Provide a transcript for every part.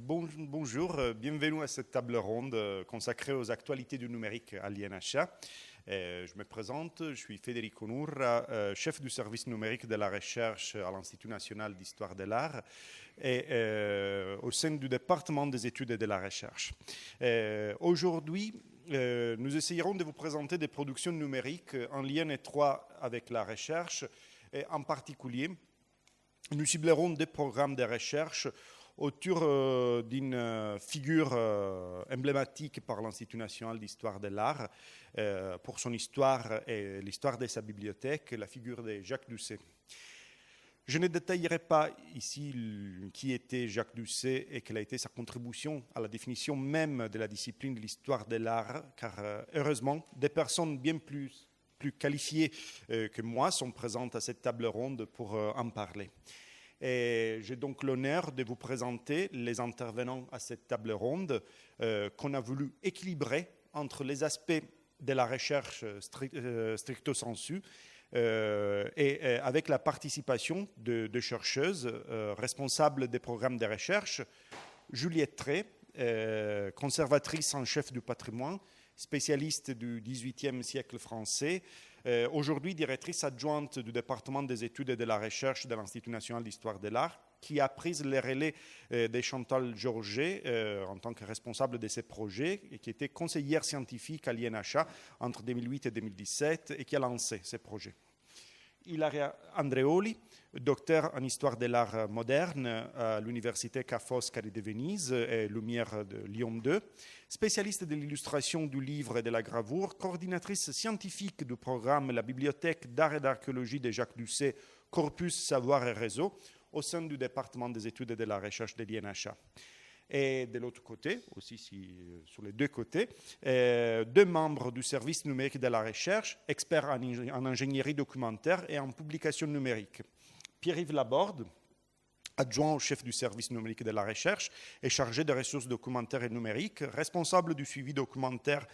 Bonjour, bienvenue à cette table ronde consacrée aux actualités du numérique à l'INHA. Je me présente, je suis Federico Nurra, chef du service numérique de la recherche à l'Institut national d'histoire de l'art et au sein du département des études et de la recherche. Aujourd'hui, nous essayerons de vous présenter des productions numériques en lien étroit avec la recherche et en particulier, nous ciblerons des programmes de recherche autour d'une figure emblématique par l'Institut national d'histoire de l'art pour son histoire et l'histoire de sa bibliothèque, la figure de Jacques Doucet. Je ne détaillerai pas ici qui était Jacques Doucet et quelle a été sa contribution à la définition même de la discipline de l'histoire de l'art, car heureusement, des personnes bien plus qualifiées que moi sont présentes à cette table ronde pour en parler. Et j'ai donc l'honneur de vous présenter les intervenants à cette table ronde qu'on a voulu équilibrer entre les aspects de la recherche stricto sensu et avec la participation de chercheuses responsables des programmes de recherche, Juliette Trey, conservatrice en chef du patrimoine, spécialiste du XVIIIe siècle français, aujourd'hui directrice adjointe du département des études et de la recherche de l'Institut national d'histoire de l'art, qui a pris le relais de Chantal Georget en tant que responsable de ces projets et qui était conseillère scientifique à l'INHA entre 2008 et 2017 et qui a lancé ces projets. Ilaria Andreoli, docteur en histoire de l'art moderne à l'université Ca' Foscari de Venise et Lumière de Lyon 2, spécialiste de l'illustration du livre et de la gravure, coordinatrice scientifique du programme La Bibliothèque d'art et d'archéologie de Jacques Doucet, Corpus, Savoir et Réseau, au sein du département des études et de la recherche de l'INHA. Et de l'autre côté, aussi sur les deux côtés, deux membres du service numérique de la recherche, experts en ingénierie documentaire et en publication numérique. Pierre-Yves Laborde, adjoint au chef du service numérique de la recherche et chargé des ressources documentaires et numériques, responsable du suivi documentaire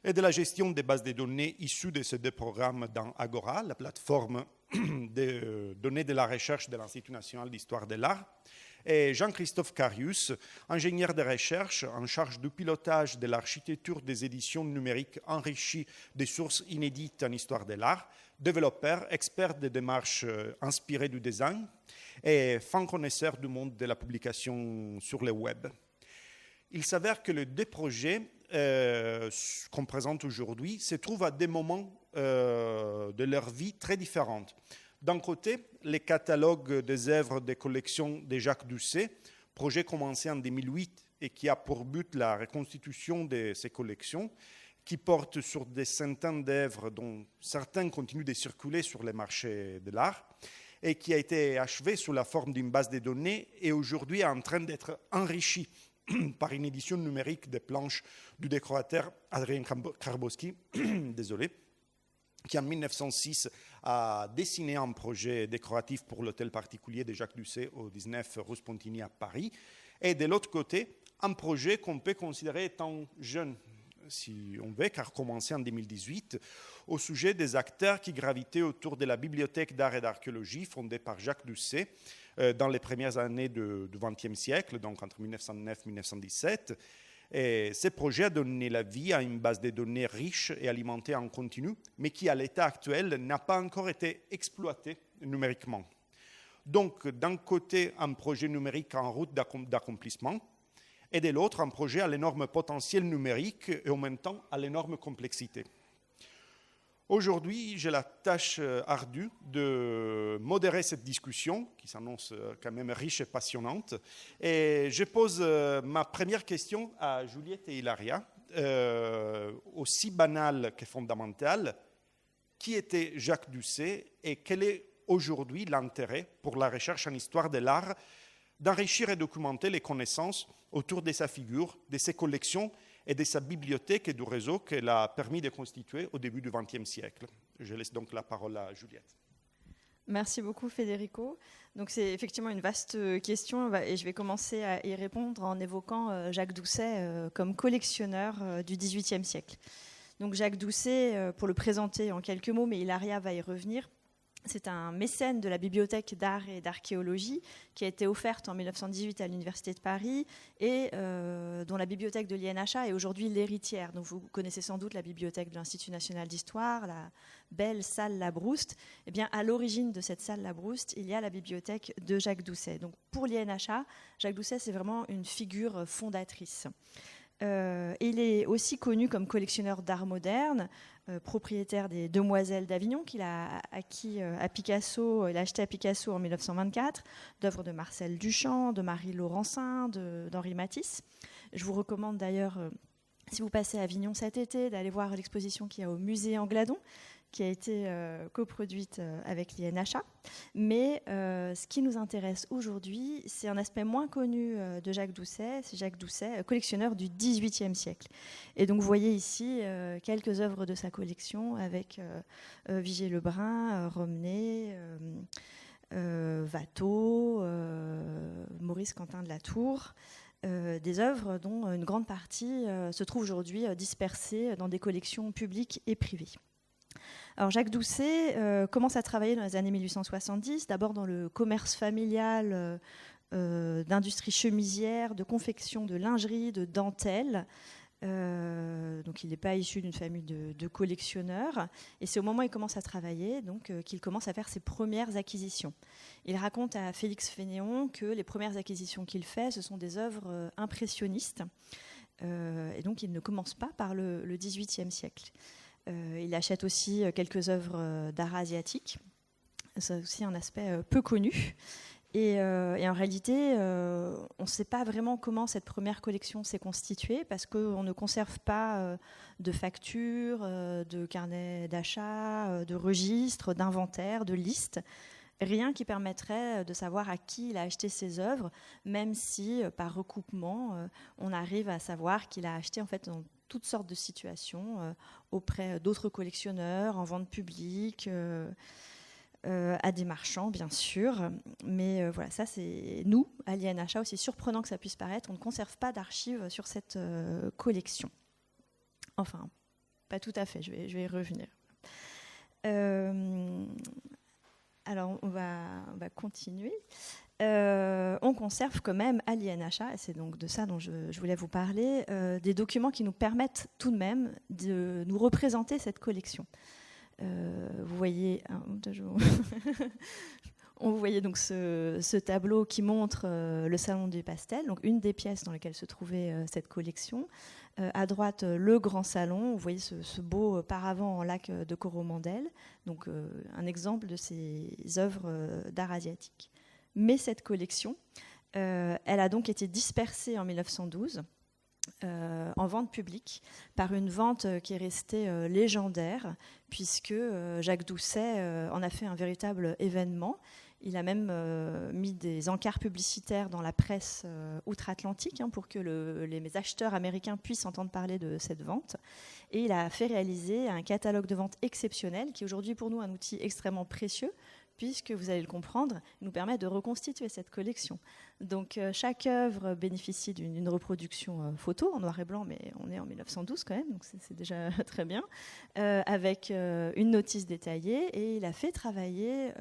et de la gestion des bases de données issues de ces deux programmes dans Agora, la plateforme des données de la recherche de l'Institut national d'histoire de l'art, et Jean-Christophe Carius, ingénieur de recherche en charge du pilotage de l'architecture des éditions numériques enrichies des sources inédites en histoire de l'art, développeur, expert des démarches inspirées du design et fin connaisseur du monde de la publication sur le web. Il s'avère que les deux projets qu'on présente aujourd'hui se trouvent à des moments de leur vie très différents. D'un côté, les catalogues des œuvres des collections de Jacques Doucet, projet commencé en 2008 et qui a pour but la reconstitution de ces collections, qui porte sur des centaines d'œuvres dont certains continuent de circuler sur les marchés de l'art et qui a été achevé sous la forme d'une base de données et aujourd'hui est en train d'être enrichi par une édition numérique des planches du décorateur Adrien Karbowski, désolé, qui en 1906 a dessiné un projet décoratif pour l'hôtel particulier de Jacques Doucet au 19 rue Spontigny à Paris. Et de l'autre côté, un projet qu'on peut considérer étant jeune, si on veut, car commencé en 2018, au sujet des acteurs qui gravitaient autour de la bibliothèque d'art et d'archéologie fondée par Jacques Doucet dans les premières années du XXe siècle, donc entre 1909 et 1917. Et ce projet a donné la vie à une base de données riche et alimentée en continu, mais qui, à l'état actuel, n'a pas encore été exploitée numériquement. Donc, d'un côté, un projet numérique en route d'accomplissement, et de l'autre, un projet à l'énorme potentiel numérique et en même temps à l'énorme complexité. Aujourd'hui, j'ai la tâche ardue de modérer cette discussion, qui s'annonce quand même riche et passionnante. Et je pose ma première question à Juliette et Ilaria, aussi banale que fondamentale. Qui était Jacques Doucet et quel est aujourd'hui l'intérêt pour la recherche en histoire de l'art d'enrichir et documenter les connaissances autour de sa figure, de ses collections et de sa bibliothèque et du réseau qu'elle a permis de constituer au début du XXe siècle. Je laisse donc la parole à Juliette. Merci beaucoup Federico. Donc c'est effectivement une vaste question et je vais commencer à y répondre en évoquant Jacques Doucet comme collectionneur du XVIIIe siècle. Donc Jacques Doucet, pour le présenter en quelques mots, mais Ilaria va y revenir, C'est un mécène de la bibliothèque d'art et d'archéologie qui a été offerte en 1918 à l'Université de Paris et dont la bibliothèque de l'INHA est aujourd'hui l'héritière. Donc vous connaissez sans doute la bibliothèque de l'Institut national d'histoire, la belle salle Labrouste. Eh bien, à l'origine de cette salle Labrouste, il y a la bibliothèque de Jacques Doucet. Donc pour l'INHA, Jacques Doucet, c'est vraiment une figure fondatrice. Il est aussi connu comme collectionneur d'art moderne, propriétaire des Demoiselles d'Avignon qu'il a acquis à Picasso, il a acheté à Picasso en 1924, d'œuvres de Marcel Duchamp, de Marie Laurencin, d'Henri Matisse. Je vous recommande d'ailleurs, si vous passez à Avignon cet été, d'aller voir l'exposition qu'il y a au musée Angladon, qui a été coproduite avec l'INHA. Mais ce qui nous intéresse aujourd'hui, c'est un aspect moins connu de Jacques Doucet. C'est Jacques Doucet, collectionneur du XVIIIe siècle. Et donc vous voyez ici quelques œuvres de sa collection avec Vigée Lebrun, Romney, Watteau, Maurice Quentin de la Tour. Des œuvres dont une grande partie se trouve aujourd'hui dispersées dans des collections publiques et privées. Alors Jacques Doucet commence à travailler dans les années 1870, d'abord dans le commerce familial d'industrie chemisière, de confection de lingerie, de dentelle. Donc il n'est pas issu d'une famille de collectionneurs. Et c'est au moment où il commence à travailler qu'il commence à faire ses premières acquisitions. Il raconte à Félix Fénéon que les premières acquisitions qu'il fait, ce sont des œuvres impressionnistes. Et donc il ne commence pas par le XVIIIe siècle. Il achète aussi quelques œuvres d'art asiatique. C'est aussi un aspect peu connu. Et en réalité, on ne sait pas vraiment comment cette première collection s'est constituée parce qu'on ne conserve pas de factures, de carnets d'achat, de registres, d'inventaires, de listes. Rien qui permettrait de savoir à qui il a acheté ses œuvres, même si, par recoupement, on arrive à savoir qu'il a acheté en fait dans toutes sortes de situations auprès d'autres collectionneurs, en vente publique, à des marchands, bien sûr. Mais voilà, ça, c'est nous, à l'INHA, aussi surprenant que ça puisse paraître, on ne conserve pas d'archives sur cette collection. Enfin, pas tout à fait, je vais y revenir. Alors, on va continuer. On conserve quand même à l'INHA, et c'est donc de ça dont je voulais vous parler, des documents qui nous permettent tout de même de nous représenter cette collection. Vous voyez, vous voyez donc ce tableau qui montre le salon du pastel, donc une des pièces dans lesquelles se trouvait cette collection. À droite, le grand salon, vous voyez ce beau paravent en lac de Coromandel, donc un exemple de ces œuvres d'art asiatique. Mais cette collection, elle a donc été dispersée en 1912 en vente publique par une vente qui est restée légendaire puisque Jacques Doucet en a fait un véritable événement. Il a même mis des encarts publicitaires dans la presse outre-Atlantique pour que les acheteurs américains puissent entendre parler de cette vente. Et il a fait réaliser un catalogue de vente exceptionnel qui est aujourd'hui pour nous un outil extrêmement précieux puisque, vous allez le comprendre, nous permet de reconstituer cette collection. Donc chaque œuvre bénéficie d'une reproduction photo en noir et blanc, mais on est en 1912 quand même, donc c'est déjà très bien, avec une notice détaillée, et il a fait travailler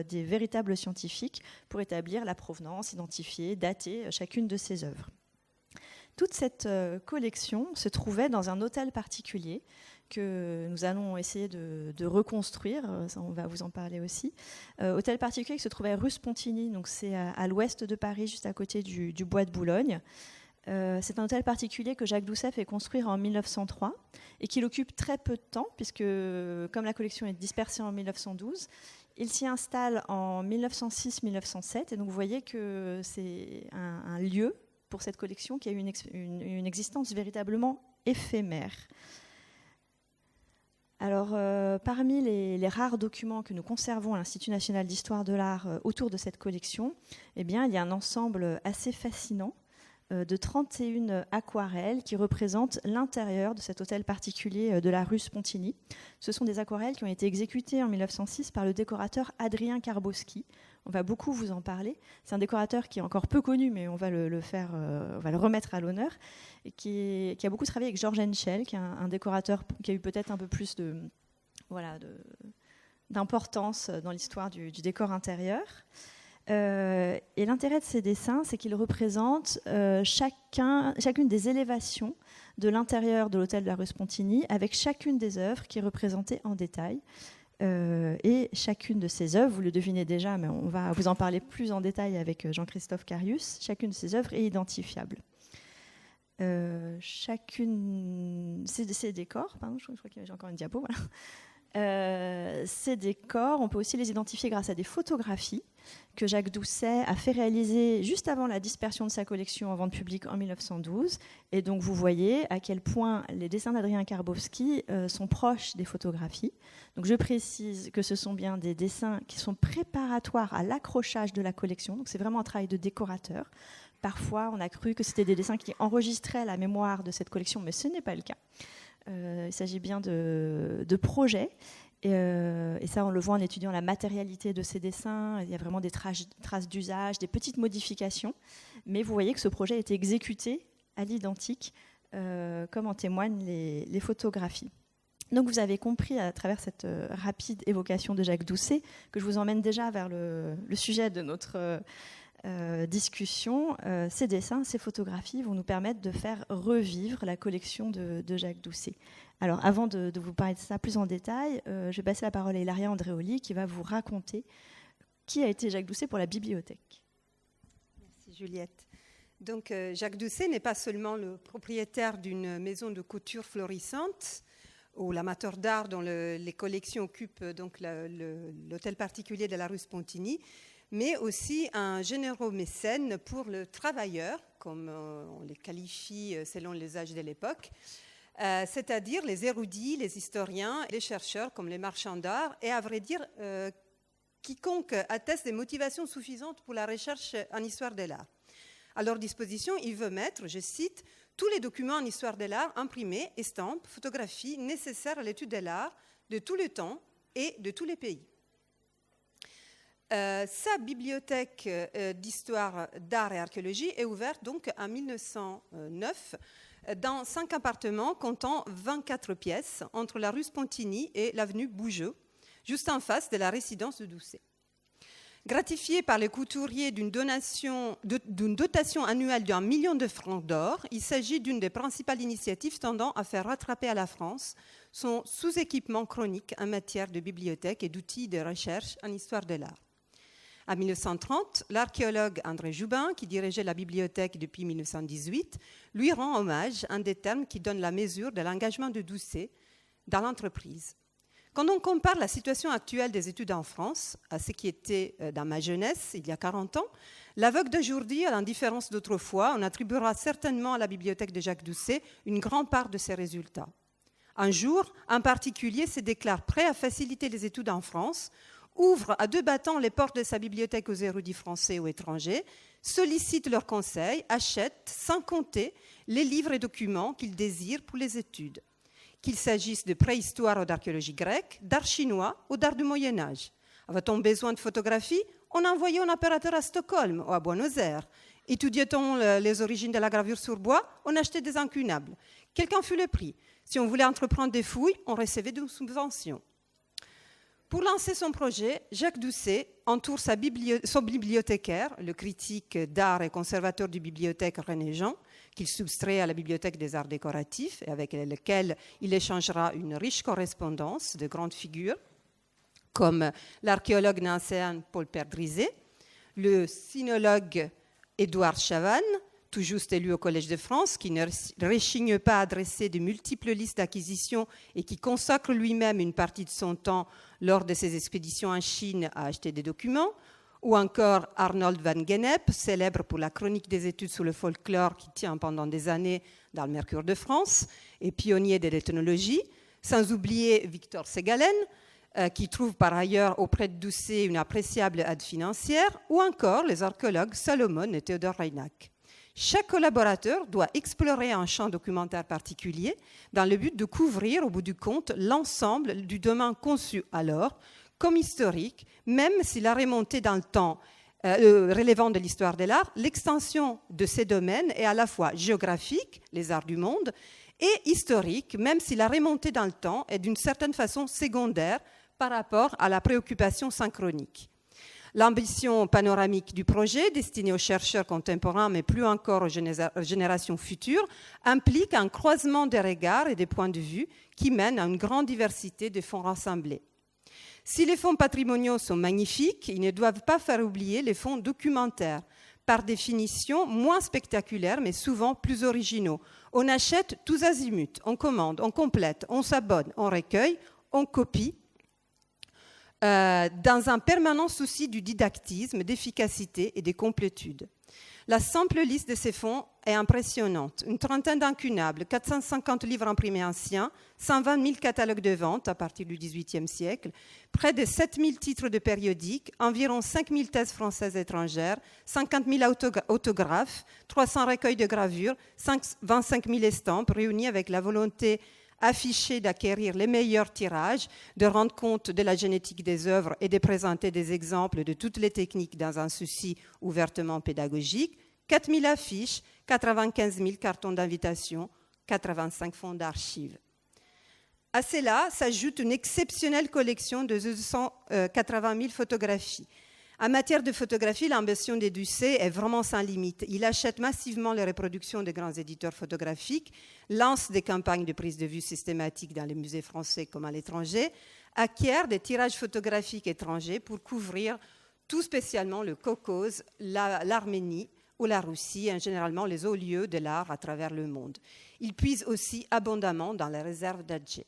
des véritables scientifiques pour établir la provenance, identifier, dater chacune de ces œuvres. Toute cette collection se trouvait dans un hôtel particulier que nous allons essayer de reconstruire, ça, on va vous en parler aussi. Hôtel particulier qui se trouvait rue Spontini, donc c'est à l'ouest de Paris, juste à côté du bois de Boulogne. C'est un hôtel particulier que Jacques Doucet fait construire en 1903 et qu'il occupe très peu de temps, puisque comme la collection est dispersée en 1912, il s'y installe en 1906-1907, et donc vous voyez que c'est un lieu pour cette collection qui a eu une existence véritablement éphémère. Alors, parmi les rares documents que nous conservons à l'Institut national d'histoire de l'art autour de cette collection, eh bien, il y a un ensemble assez fascinant de 31 aquarelles qui représentent l'intérieur de cet hôtel particulier de la rue Spontini. Ce sont des aquarelles qui ont été exécutées en 1906 par le décorateur Adrien Karbowski. On va beaucoup vous en parler. C'est un décorateur qui est encore peu connu, mais on va on va le remettre à l'honneur, et qui a beaucoup travaillé avec Georges Henschel, qui est un décorateur qui a eu peut-être un peu plus d'importance dans l'histoire du décor intérieur. Et l'intérêt de ces dessins, c'est qu'ils représentent chacune des élévations de l'intérieur de l'hôtel de la rue Spontini, avec chacune des œuvres qui est représentée en détail. Et chacune de ces œuvres, vous le devinez déjà, mais on va vous en parler plus en détail avec Jean-Christophe Carius, chacune de ces œuvres est identifiable. Ces décors, pardon, je crois que j'ai encore une diapo, voilà. Ces décors, on peut aussi les identifier grâce à des photographies que Jacques Doucet a fait réaliser juste avant la dispersion de sa collection en vente publique en 1912. Et donc vous voyez à quel point les dessins d'Adrien Karbowski sont proches des photographies. Donc je précise que ce sont bien des dessins qui sont préparatoires à l'accrochage de la collection. Donc c'est vraiment un travail de décorateur. Parfois, on a cru que c'était des dessins qui enregistraient la mémoire de cette collection, mais ce n'est pas le cas. Il s'agit bien de projets. Et ça, on le voit en étudiant la matérialité de ces dessins. Il y a vraiment des traces d'usage, des petites modifications. Mais vous voyez que ce projet a été exécuté à l'identique, comme en témoignent les photographies. Donc vous avez compris à travers cette rapide évocation de Jacques Doucet que je vous emmène déjà vers le sujet de notre discussion. Ces dessins, ces photographies vont nous permettre de faire revivre la collection de Jacques Doucet. Alors avant de vous parler de ça plus en détail, je vais passer la parole à Hilaria Andréoli qui va vous raconter qui a été Jacques Doucet pour la bibliothèque. Merci Juliette. Donc Jacques Doucet n'est pas seulement le propriétaire d'une maison de couture florissante ou l'amateur d'art dont les collections occupent donc l'hôtel particulier de la rue Spontini, mais aussi un généreux mécène pour le travailleur, comme on les qualifie selon les âges de l'époque, c'est-à-dire les érudits, les historiens, les chercheurs comme les marchands d'art, et à vrai dire, quiconque atteste des motivations suffisantes pour la recherche en histoire de l'art. À leur disposition, il veut mettre, je cite, tous les documents en histoire de l'art imprimés, estampes, photographies nécessaires à l'étude de l'art de tout le temps et de tous les pays. Sa bibliothèque d'histoire, d'art et archéologie est ouverte donc en 1909 dans 5 appartements comptant 24 pièces entre la rue Spontini et l'avenue Bougeot, juste en face de la résidence de Doucet. Gratifié par les couturiers d'une dotation annuelle d'1 million de francs d'or, il s'agit d'une des principales initiatives tendant à faire rattraper à la France son sous-équipement chronique en matière de bibliothèque et d'outils de recherche en histoire de l'art. En 1930, l'archéologue André Joubin, qui dirigeait la bibliothèque depuis 1918, lui rend hommage en des termes qui donnent la mesure de l'engagement de Doucet dans l'entreprise. Quand on compare la situation actuelle des études en France à ce qui était dans ma jeunesse, il y a 40 ans, l'aveugle d'aujourd'hui, à la différence d'autrefois, on attribuera certainement à la bibliothèque de Jacques Doucet une grande part de ses résultats. Un jour, en particulier, se déclare prêt à faciliter les études en France, ouvre à 2 battants les portes de sa bibliothèque aux érudits français ou étrangers, sollicite leurs conseils, achète, sans compter, les livres et documents qu'ils désirent pour les études. Qu'il s'agisse de préhistoire ou d'archéologie grecque, d'art chinois ou d'art du Moyen-Âge. Avait-on besoin de photographies? On envoyait un opérateur à Stockholm ou à Buenos Aires. Étudiait-on les origines de la gravure sur bois? On achetait des incunables. Quel qu'en fût le prix. Si on voulait entreprendre des fouilles, on recevait des subventions. Pour lancer son projet, Jacques Doucet entoure son bibliothécaire, le critique d'art et conservateur du bibliothèque René Jean, qu'il soustrait à la Bibliothèque des Arts Décoratifs et avec lequel il échangera une riche correspondance de grandes figures, comme l'archéologue nancéen Paul Perdrizet, le sinologue Édouard Chavannes, tout juste élu au Collège de France, qui ne rechigne pas à dresser de multiples listes d'acquisitions et qui consacre lui-même une partie de son temps lors de ses expéditions en Chine à acheter des documents, ou encore Arnold van Gennep, célèbre pour la chronique des études sur le folklore qui tient pendant des années dans le Mercure de France et pionnier de l'ethnologie, sans oublier Victor Segalen, qui trouve par ailleurs auprès de Doucet une appréciable aide financière, ou encore les archéologues Salomon et Théodore Reinach. Chaque collaborateur doit explorer un champ documentaire particulier dans le but de couvrir, au bout du compte, l'ensemble du domaine conçu alors comme historique, même s'il a remonté dans le temps relevant de l'histoire de l'art. L'extension de ces domaines est à la fois géographique, les arts du monde, et historique, même s'il a remonté dans le temps et d'une certaine façon secondaire, par rapport à la préoccupation synchronique. L'ambition panoramique du projet, destinée aux chercheurs contemporains, mais plus encore aux générations futures, implique un croisement des regards et des points de vue qui mène à une grande diversité de fonds rassemblés. Si les fonds patrimoniaux sont magnifiques, ils ne doivent pas faire oublier les fonds documentaires, par définition moins spectaculaires, mais souvent plus originaux. On achète tous azimuts, on commande, on complète, on s'abonne, on recueille, on copie, dans un permanent souci du didactisme, d'efficacité et de complétude. La simple liste de ces fonds est impressionnante. Une trentaine d'incunables, 450 livres imprimés anciens, 120 000 catalogues de vente à partir du XVIIIe siècle, près de 7 000 titres de périodiques, environ 5 000 thèses françaises et étrangères, 50 000 autographes, 300 recueils de gravures, 25 000 estampes réunies avec la volonté affichée d'acquérir les meilleurs tirages, de rendre compte de la génétique des œuvres et de présenter des exemples de toutes les techniques dans un souci ouvertement pédagogique, 4 000 affiches, 95 000 cartons d'invitation, 85 fonds d'archives. À cela s'ajoute une exceptionnelle collection de 280 000 photographies. En matière de photographie, l'ambition des Doucet est vraiment sans limite. Il achète massivement les reproductions des grands éditeurs photographiques, lance des campagnes de prise de vue systématiques dans les musées français comme à l'étranger, acquiert des tirages photographiques étrangers pour couvrir tout spécialement le Caucase, l'Arménie ou la Russie, et généralement les hauts lieux de l'art à travers le monde. Il puise aussi abondamment dans les réserves d'Alger.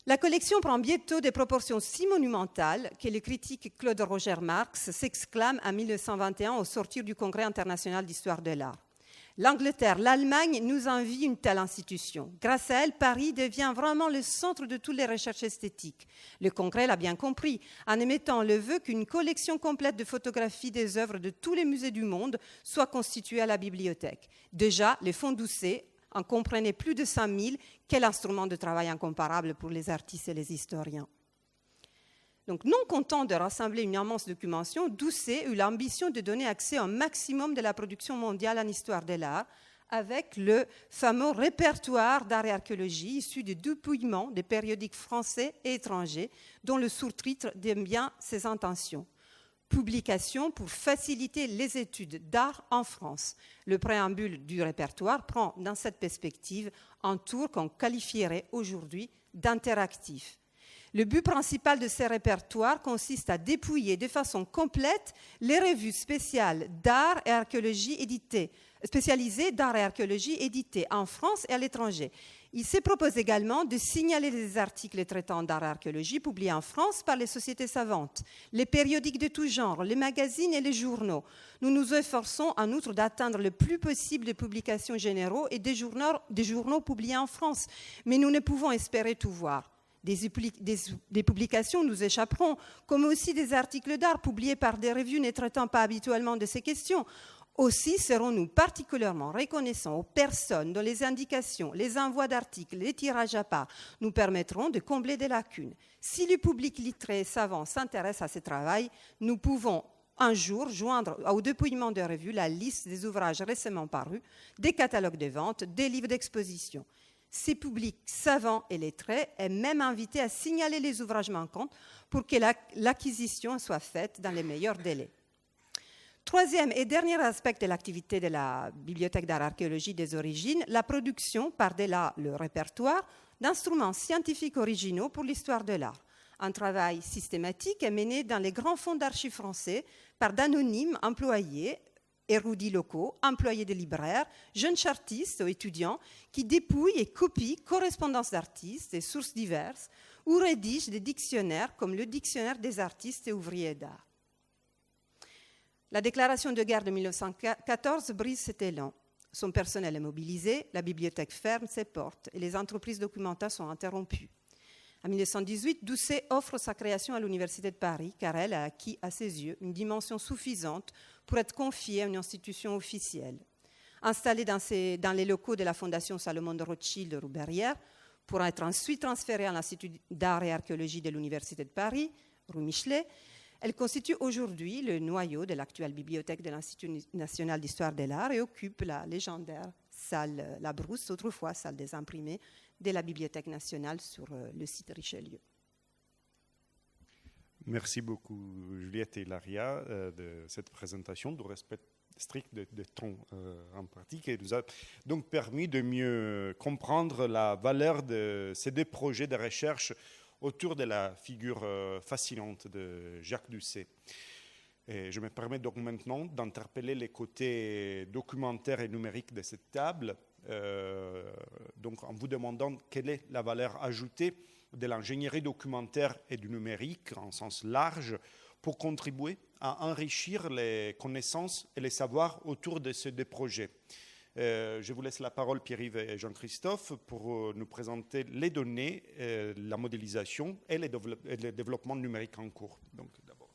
La collection prend bientôt des proportions si monumentales que le critique Claude Roger Marx s'exclame en 1921 au sortir du Congrès international d'histoire de l'art. L'Angleterre, l'Allemagne nous envient une telle institution. Grâce à elle, Paris devient vraiment le centre de toutes les recherches esthétiques. Le Congrès l'a bien compris, en émettant le vœu qu'une collection complète de photographies des œuvres de tous les musées du monde soit constituée à la bibliothèque. Déjà, les fonds Doucet en comprenaient plus de 5 000. Quel instrument de travail incomparable pour les artistes et les historiens. Donc, non content de rassembler une immense documentation, Doucet eut l'ambition de donner accès au maximum de la production mondiale en histoire de l'art, avec le fameux répertoire d'art et archéologie issu des dépouillements des périodiques français et étrangers, dont le sous-titre donne bien ses intentions. Publication pour faciliter les études d'art en France. Le préambule du répertoire prend dans cette perspective un tour qu'on qualifierait aujourd'hui d'interactif. Le but principal de ces répertoires consiste à dépouiller de façon complète les revues spéciales d'art et archéologie spécialisées d'art et archéologie éditées en France et à l'étranger. Il se propose également de signaler les articles traitant d'art et archéologie publiés en France par les sociétés savantes, les périodiques de tout genre, les magazines et les journaux. Nous nous efforçons en outre d'atteindre le plus possible de publications généraux et des journaux publiés en France, mais nous ne pouvons espérer tout voir. Des publications nous échapperont, comme aussi des articles d'art publiés par des revues ne traitant pas habituellement de ces questions. Aussi serons-nous particulièrement reconnaissants aux personnes dont les indications, les envois d'articles, les tirages à part nous permettront de combler des lacunes. Si le public lettré et savant s'intéresse à ce travail, nous pouvons un jour joindre au dépouillement de revues la liste des ouvrages récemment parus, des catalogues de vente, des livres d'exposition. Ces publics savants et lettrés est même invité à signaler les ouvrages manquants pour que l'acquisition soit faite dans les meilleurs délais. Troisième et dernier aspect de l'activité de la Bibliothèque d'art et archéologie des origines, la production, par-delà le répertoire, d'instruments scientifiques originaux pour l'histoire de l'art. Un travail systématique est mené dans les grands fonds d'archives français par d'anonymes employés, érudits locaux, employés de libraires, jeunes chartistes ou étudiants qui dépouillent et copient correspondances d'artistes et sources diverses ou rédigent des dictionnaires comme le dictionnaire des artistes et ouvriers d'art. La déclaration de guerre de 1914 brise cet élan. Son personnel est mobilisé, la bibliothèque ferme ses portes et les entreprises documentaires sont interrompues. En 1918, Doucet offre sa création à l'Université de Paris car elle a acquis à ses yeux une dimension suffisante pour être confiée à une institution officielle. Installée dans les locaux de la Fondation Salomon de Rothschild de Rouberrière, pour être ensuite transférée à l'Institut d'art et archéologie de l'Université de Paris, rue Michelet, elle constitue aujourd'hui le noyau de l'actuelle bibliothèque de l'Institut national d'histoire de l'art et occupe la légendaire salle La Brousse, autrefois salle des imprimés, de la Bibliothèque nationale sur le site Richelieu. Merci beaucoup, Juliette et Laria, de cette présentation, du respect strict de temps en pratique, qui nous a donc permis de mieux comprendre la valeur de ces deux projets de recherche autour de la figure fascinante de Jacques Doucet. Et je me permets donc maintenant d'interpeller les côtés documentaires et numériques de cette table, donc en vous demandant quelle est la valeur ajoutée de l'ingénierie documentaire et du numérique en sens large pour contribuer à enrichir les connaissances et les savoirs autour de ces deux projets. Je vous laisse la parole, Pierre-Yves et Jean-Christophe, pour nous présenter les données, la modélisation et le développement numérique en cours. Donc, d'abord.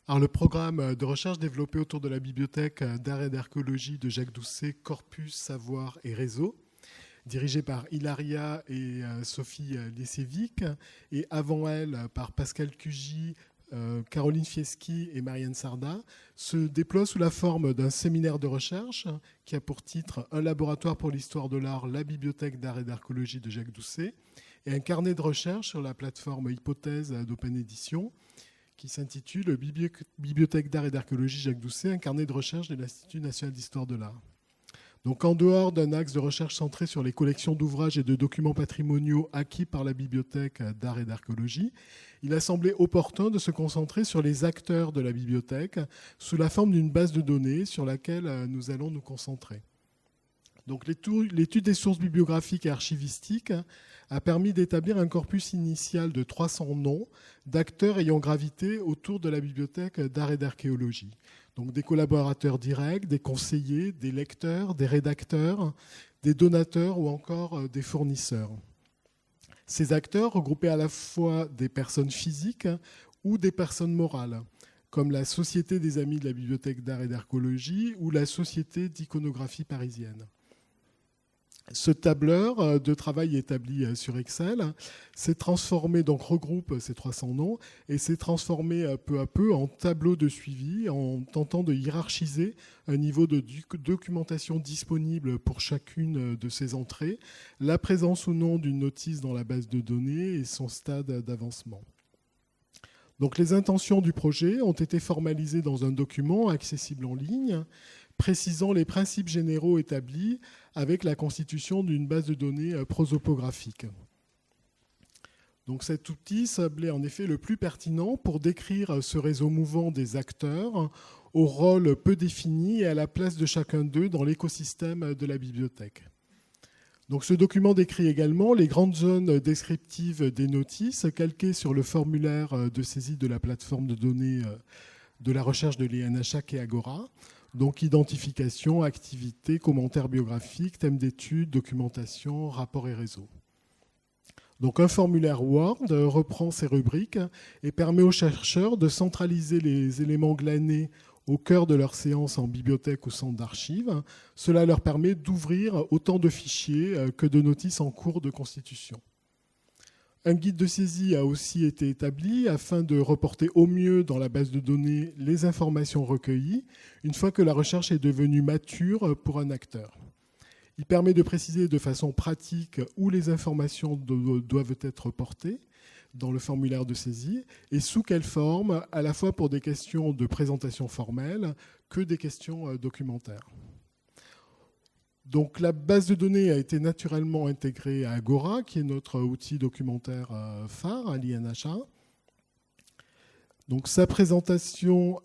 Alors, le programme de recherche développé autour de la bibliothèque d'art et d'archéologie de Jacques Doucet, Corpus, Savoir et Réseau, dirigé par Hilaria et Sophie Liesevic, et avant elle par Pascal Cugy, Caroline Fieschi et Marianne Sarda, se déploie sous la forme d'un séminaire de recherche qui a pour titre « Un laboratoire pour l'histoire de l'art, la bibliothèque d'art et d'archéologie de Jacques Doucet » et un carnet de recherche sur la plateforme Hypothèse d'Open Edition qui s'intitule « Bibliothèque d'art et d'archéologie Jacques Doucet, un carnet de recherche de l'Institut national d'histoire de l'art ». Donc, en dehors d'un axe de recherche centré sur les collections d'ouvrages et de documents patrimoniaux acquis par la bibliothèque d'art et d'archéologie, il a semblé opportun de se concentrer sur les acteurs de la bibliothèque sous la forme d'une base de données sur laquelle nous allons nous concentrer. Donc, l'étude des sources bibliographiques et archivistiques a permis d'établir un corpus initial de 300 noms d'acteurs ayant gravité autour de la bibliothèque d'art et d'archéologie. Donc des collaborateurs directs, des conseillers, des lecteurs, des rédacteurs, des donateurs ou encore des fournisseurs. Ces acteurs regroupaient à la fois des personnes physiques ou des personnes morales, comme la Société des Amis de la Bibliothèque d'art et d'archéologie ou la Société d'iconographie parisienne. Ce tableur de travail établi sur Excel s'est transformé, donc regroupe ces 300 noms, et s'est transformé peu à peu en tableau de suivi en tentant de hiérarchiser un niveau de documentation disponible pour chacune de ces entrées, la présence ou non d'une notice dans la base de données et son stade d'avancement. Donc les intentions du projet ont été formalisées dans un document accessible en ligne, précisant les principes généraux établis avec la constitution d'une base de données prosopographique. Donc cet outil semblait en effet le plus pertinent pour décrire ce réseau mouvant des acteurs au rôle peu défini et à la place de chacun d'eux dans l'écosystème de la bibliothèque. Donc ce document décrit également les grandes zones descriptives des notices calquées sur le formulaire de saisie de la plateforme de données de la recherche de l'INHA et Agora. Donc identification, activité, commentaires biographiques, thèmes d'études, documentation, rapports et réseaux. Donc un formulaire Word reprend ces rubriques et permet aux chercheurs de centraliser les éléments glanés au cœur de leur séance en bibliothèque ou centre d'archives. Cela leur permet d'ouvrir autant de fichiers que de notices en cours de constitution. Un guide de saisie a aussi été établi afin de reporter au mieux dans la base de données les informations recueillies une fois que la recherche est devenue mature pour un acteur. Il permet de préciser de façon pratique où les informations doivent être reportées dans le formulaire de saisie et sous quelle forme, à la fois pour des questions de présentation formelle que des questions documentaires. Donc la base de données a été naturellement intégrée à Agora, qui est notre outil documentaire phare à l'INHA. Donc sa présentation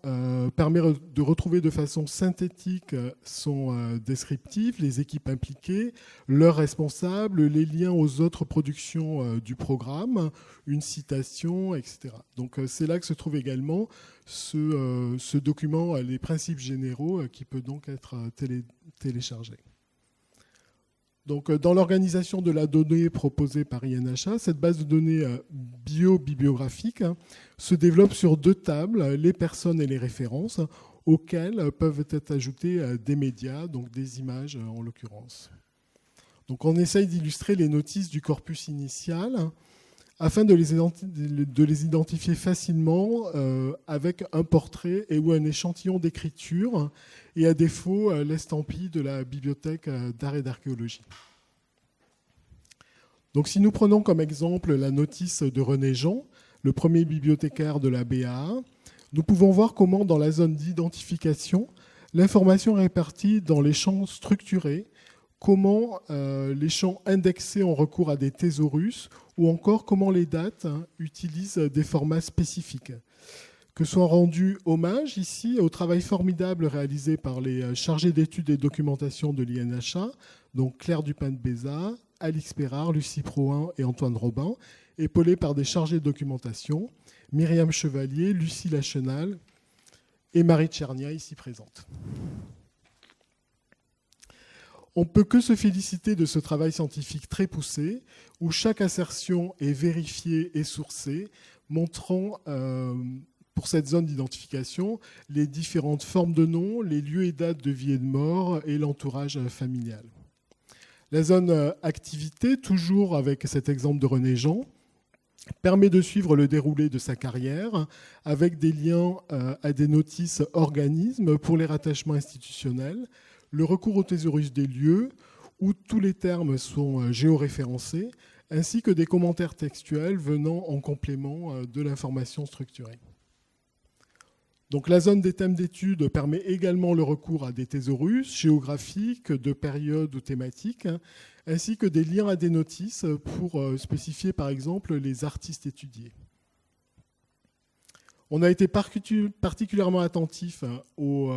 permet de retrouver de façon synthétique son descriptif, les équipes impliquées, leurs responsables, les liens aux autres productions du programme, une citation, etc. Donc c'est là que se trouve également ce document, les principes généraux, qui peut donc être téléchargé. Donc, dans l'organisation de la donnée proposée par INHA, cette base de données bio-bibliographique se développe sur deux tables, les personnes et les références, auxquelles peuvent être ajoutés des médias, donc des images en l'occurrence. Donc, on essaye d'illustrer les notices du corpus initial afin de les identifier facilement avec un portrait et ou un échantillon d'écriture et à défaut l'estampille de la bibliothèque d'art et d'archéologie. Donc si nous prenons comme exemple la notice de René Jean, le premier bibliothécaire de la BAA, nous pouvons voir comment dans la zone d'identification, l'information est répartie dans les champs structurés, comment les champs indexés ont recours à des thésaurus, ou encore comment les dates utilisent des formats spécifiques. Que soit rendu hommage ici au travail formidable réalisé par les chargés d'études et de documentation de l'INHA, donc Claire Dupin de Béza, Alix Pérard, Lucie Proin et Antoine Robin, épaulés par des chargés de documentation, Myriam Chevalier, Lucie Lachenal et Marie Tchernia, ici présente. On ne peut que se féliciter de ce travail scientifique très poussé, où chaque assertion est vérifiée et sourcée, montrant pour cette zone d'identification les différentes formes de noms, les lieux et dates de vie et de mort et l'entourage familial. La zone activité, toujours avec cet exemple de René Jean, permet de suivre le déroulé de sa carrière avec des liens à des notices organismes pour les rattachements institutionnels, le recours au thésaurus des lieux où tous les termes sont géoréférencés, ainsi que des commentaires textuels venant en complément de l'information structurée. Donc, la zone des thèmes d'études permet également le recours à des thésaurus géographiques, de périodes ou thématiques, ainsi que des liens à des notices pour spécifier par exemple les artistes étudiés. On a été particulièrement attentif aux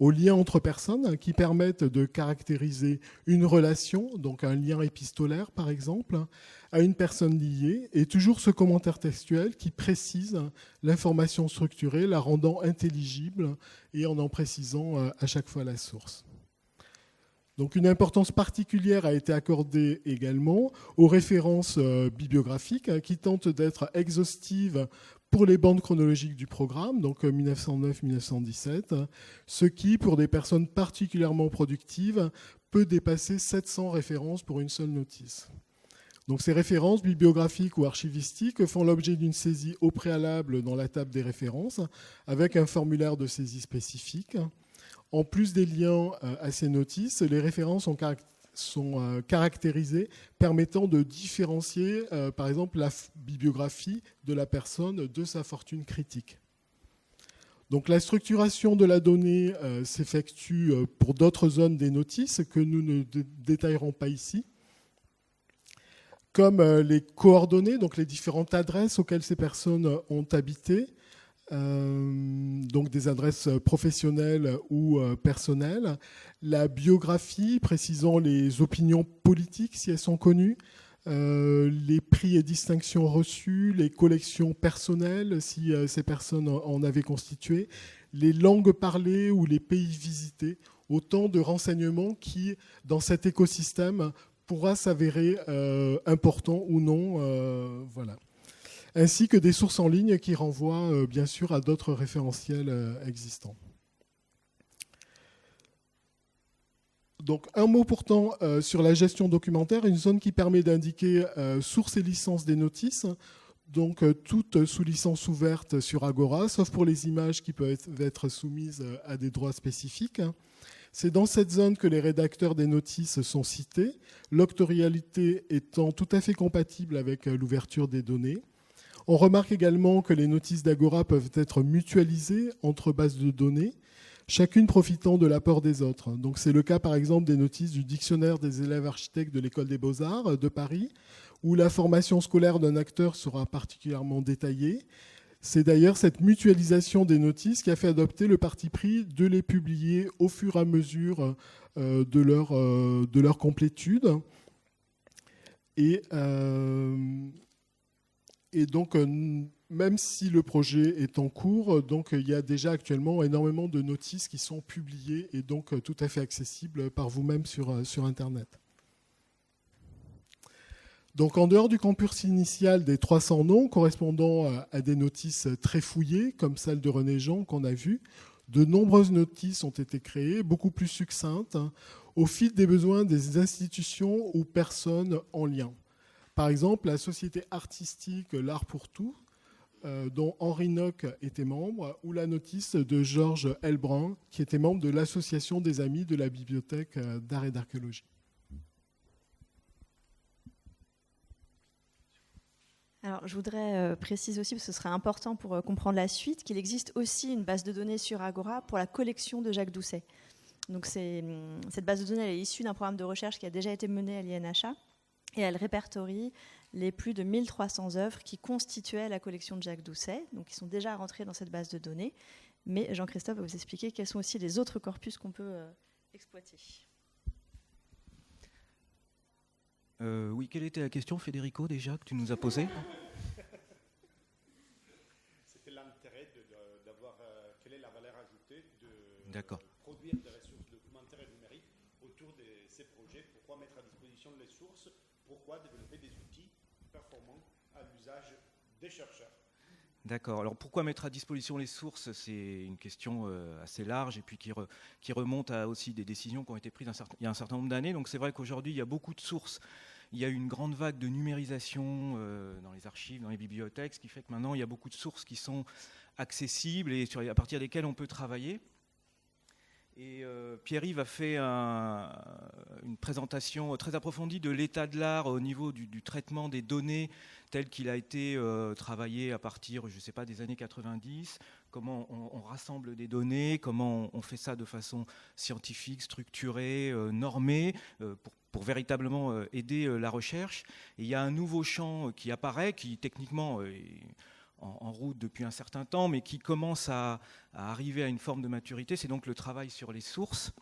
liens entre personnes qui permettent de caractériser une relation, donc un lien épistolaire par exemple, à une personne liée, et toujours ce commentaire textuel qui précise l'information structurée, la rendant intelligible et en précisant à chaque fois la source. Donc une importance particulière a été accordée également aux références bibliographiques qui tentent d'être exhaustives pour les bandes chronologiques du programme, donc 1909-1917, ce qui, pour des personnes particulièrement productives, peut dépasser 700 références pour une seule notice. Donc ces références bibliographiques ou archivistiques font l'objet d'une saisie au préalable dans la table des références, avec un formulaire de saisie spécifique. En plus des liens à ces notices, les références sont caractérisées, permettant de différencier, par exemple, la bibliographie de la personne de sa fortune critique. Donc la structuration de la donnée s'effectue pour d'autres zones des notices que nous ne détaillerons pas ici, comme les coordonnées, donc les différentes adresses auxquelles ces personnes ont habité, donc des adresses professionnelles ou personnelles, la biographie précisant les opinions politiques si elles sont connues, les prix et distinctions reçus, les collections personnelles si ces personnes en avaient constitué, les langues parlées ou les pays visités, autant de renseignements qui, dans cet écosystème, pourra s'avérer important ou non, voilà. Ainsi que des sources en ligne qui renvoient bien sûr à d'autres référentiels existants. Donc un mot pourtant sur la gestion documentaire, une zone qui permet d'indiquer source et licence des notices, donc toutes sous licence ouverte sur Agora, sauf pour les images qui peuvent être soumises à des droits spécifiques. C'est dans cette zone que les rédacteurs des notices sont cités, l'octorialité étant tout à fait compatible avec l'ouverture des données. On remarque également que les notices d'Agora peuvent être mutualisées entre bases de données, chacune profitant de l'apport des autres. Donc c'est le cas par exemple des notices du dictionnaire des élèves architectes de l'École des Beaux-Arts de Paris, où la formation scolaire d'un acteur sera particulièrement détaillée. C'est d'ailleurs cette mutualisation des notices qui a fait adopter le parti pris de les publier au fur et à mesure de leur complétude. Et donc, même si le projet est en cours, donc, il y a déjà actuellement énormément de notices qui sont publiées et donc tout à fait accessibles par vous-même sur Internet. Donc, en dehors du corpus initial des 300 noms correspondant à des notices très fouillées, comme celle de René Jean qu'on a vue, de nombreuses notices ont été créées, beaucoup plus succinctes, au fil des besoins des institutions ou personnes en lien. Par exemple, la société artistique L'Art pour tout, dont Henri Nock était membre, ou la notice de Georges Elbrun, qui était membre de l'Association des Amis de la Bibliothèque d'Art et d'Archéologie. Alors, je voudrais préciser aussi, parce que ce serait important pour comprendre la suite, qu'il existe aussi une base de données sur Agora pour la collection de Jacques Doucet. Donc, cette base de données elle est issue d'un programme de recherche qui a déjà été mené à l'INHA et elle répertorie les plus de 1300 œuvres qui constituaient la collection de Jacques Doucet, donc qui sont déjà rentrées dans cette base de données. Mais Jean-Christophe va vous expliquer quels sont aussi les autres corpus qu'on peut exploiter. Oui, quelle était la question, Federico, déjà, que tu nous as posée ? C'était l'intérêt d'avoir quelle est la valeur ajoutée de produire des ressources documentaires et numériques autour de ces projets. Pourquoi mettre à disposition les sources ? Pourquoi développer des outils performants à l'usage des chercheurs ? D'accord. Alors pourquoi mettre à disposition les sources ? C'est une question assez large et puis qui remonte à aussi des décisions qui ont été prises il y a un certain nombre d'années. Donc c'est vrai qu'aujourd'hui, il y a beaucoup de sources. Il y a eu une grande vague de numérisation dans les archives, dans les bibliothèques, ce qui fait que maintenant, il y a beaucoup de sources qui sont accessibles et à partir desquelles on peut travailler. Et Pierre-Yves a fait une présentation très approfondie de l'état de l'art au niveau du traitement des données tel qu'il a été travaillé à partir, je ne sais pas, des années 90, comment on rassemble des données, comment on fait ça de façon scientifique, structurée, normée, pour véritablement aider la recherche. Et il y a un nouveau champ qui apparaît, qui techniquement est en route depuis un certain temps, mais qui commence à arriver à une forme de maturité, c'est donc le travail sur les sources,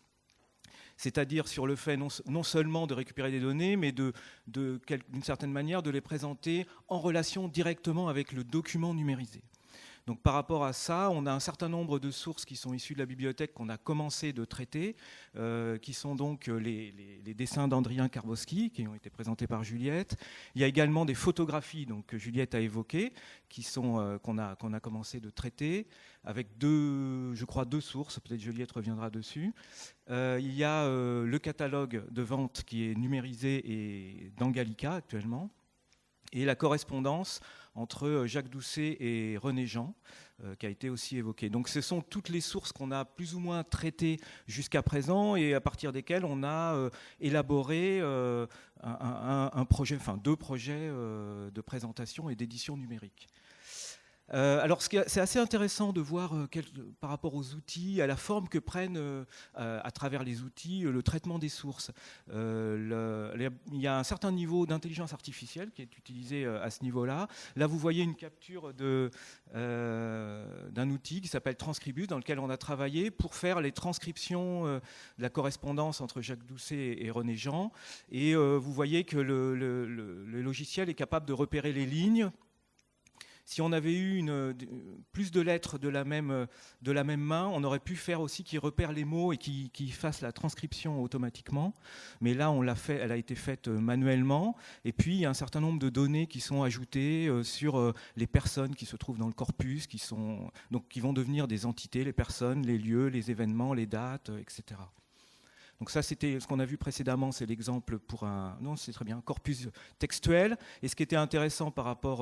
c'est-à-dire sur le fait non seulement de récupérer des données, mais d'une certaine manière de les présenter en relation directement avec le document numérisé. Donc par rapport à ça, on a un certain nombre de sources qui sont issues de la bibliothèque qu'on a commencé de traiter, qui sont donc les dessins d'Adrien Karboski, qui ont été présentés par Juliette. Il y a également des photographies donc, que Juliette a évoquées, qu'on a commencé de traiter, avec deux sources, peut-être Juliette reviendra dessus. Il y a le catalogue de vente qui est numérisé et dans Gallica actuellement, et la correspondance entre Jacques Doucet et René Jean, qui a été aussi évoquée. Donc ce sont toutes les sources qu'on a plus ou moins traitées jusqu'à présent et à partir desquelles on a élaboré un projet, enfin 2 projets de présentation et d'édition numérique. Alors c'est assez intéressant de voir par rapport aux outils, à la forme que prennent à travers les outils le traitement des sources. Il y a un certain niveau d'intelligence artificielle qui est utilisé à ce niveau-là. Là, vous voyez une capture d'un outil qui s'appelle Transcribus, dans lequel on a travaillé pour faire les transcriptions de la correspondance entre Jacques Doucet et René Jean. Et vous voyez que le logiciel est capable de repérer les lignes. Si on avait eu plus de lettres de la même main, on aurait pu faire aussi qu'il repère les mots et qu'il fasse la transcription automatiquement. Mais là, elle a été faite manuellement. Et puis, il y a un certain nombre de données qui sont ajoutées sur les personnes qui se trouvent dans le corpus, qui vont devenir des entités, les personnes, les lieux, les événements, les dates, etc. Donc ça, c'était ce qu'on a vu précédemment, c'est l'exemple pour un corpus textuel. Et ce qui était intéressant par rapport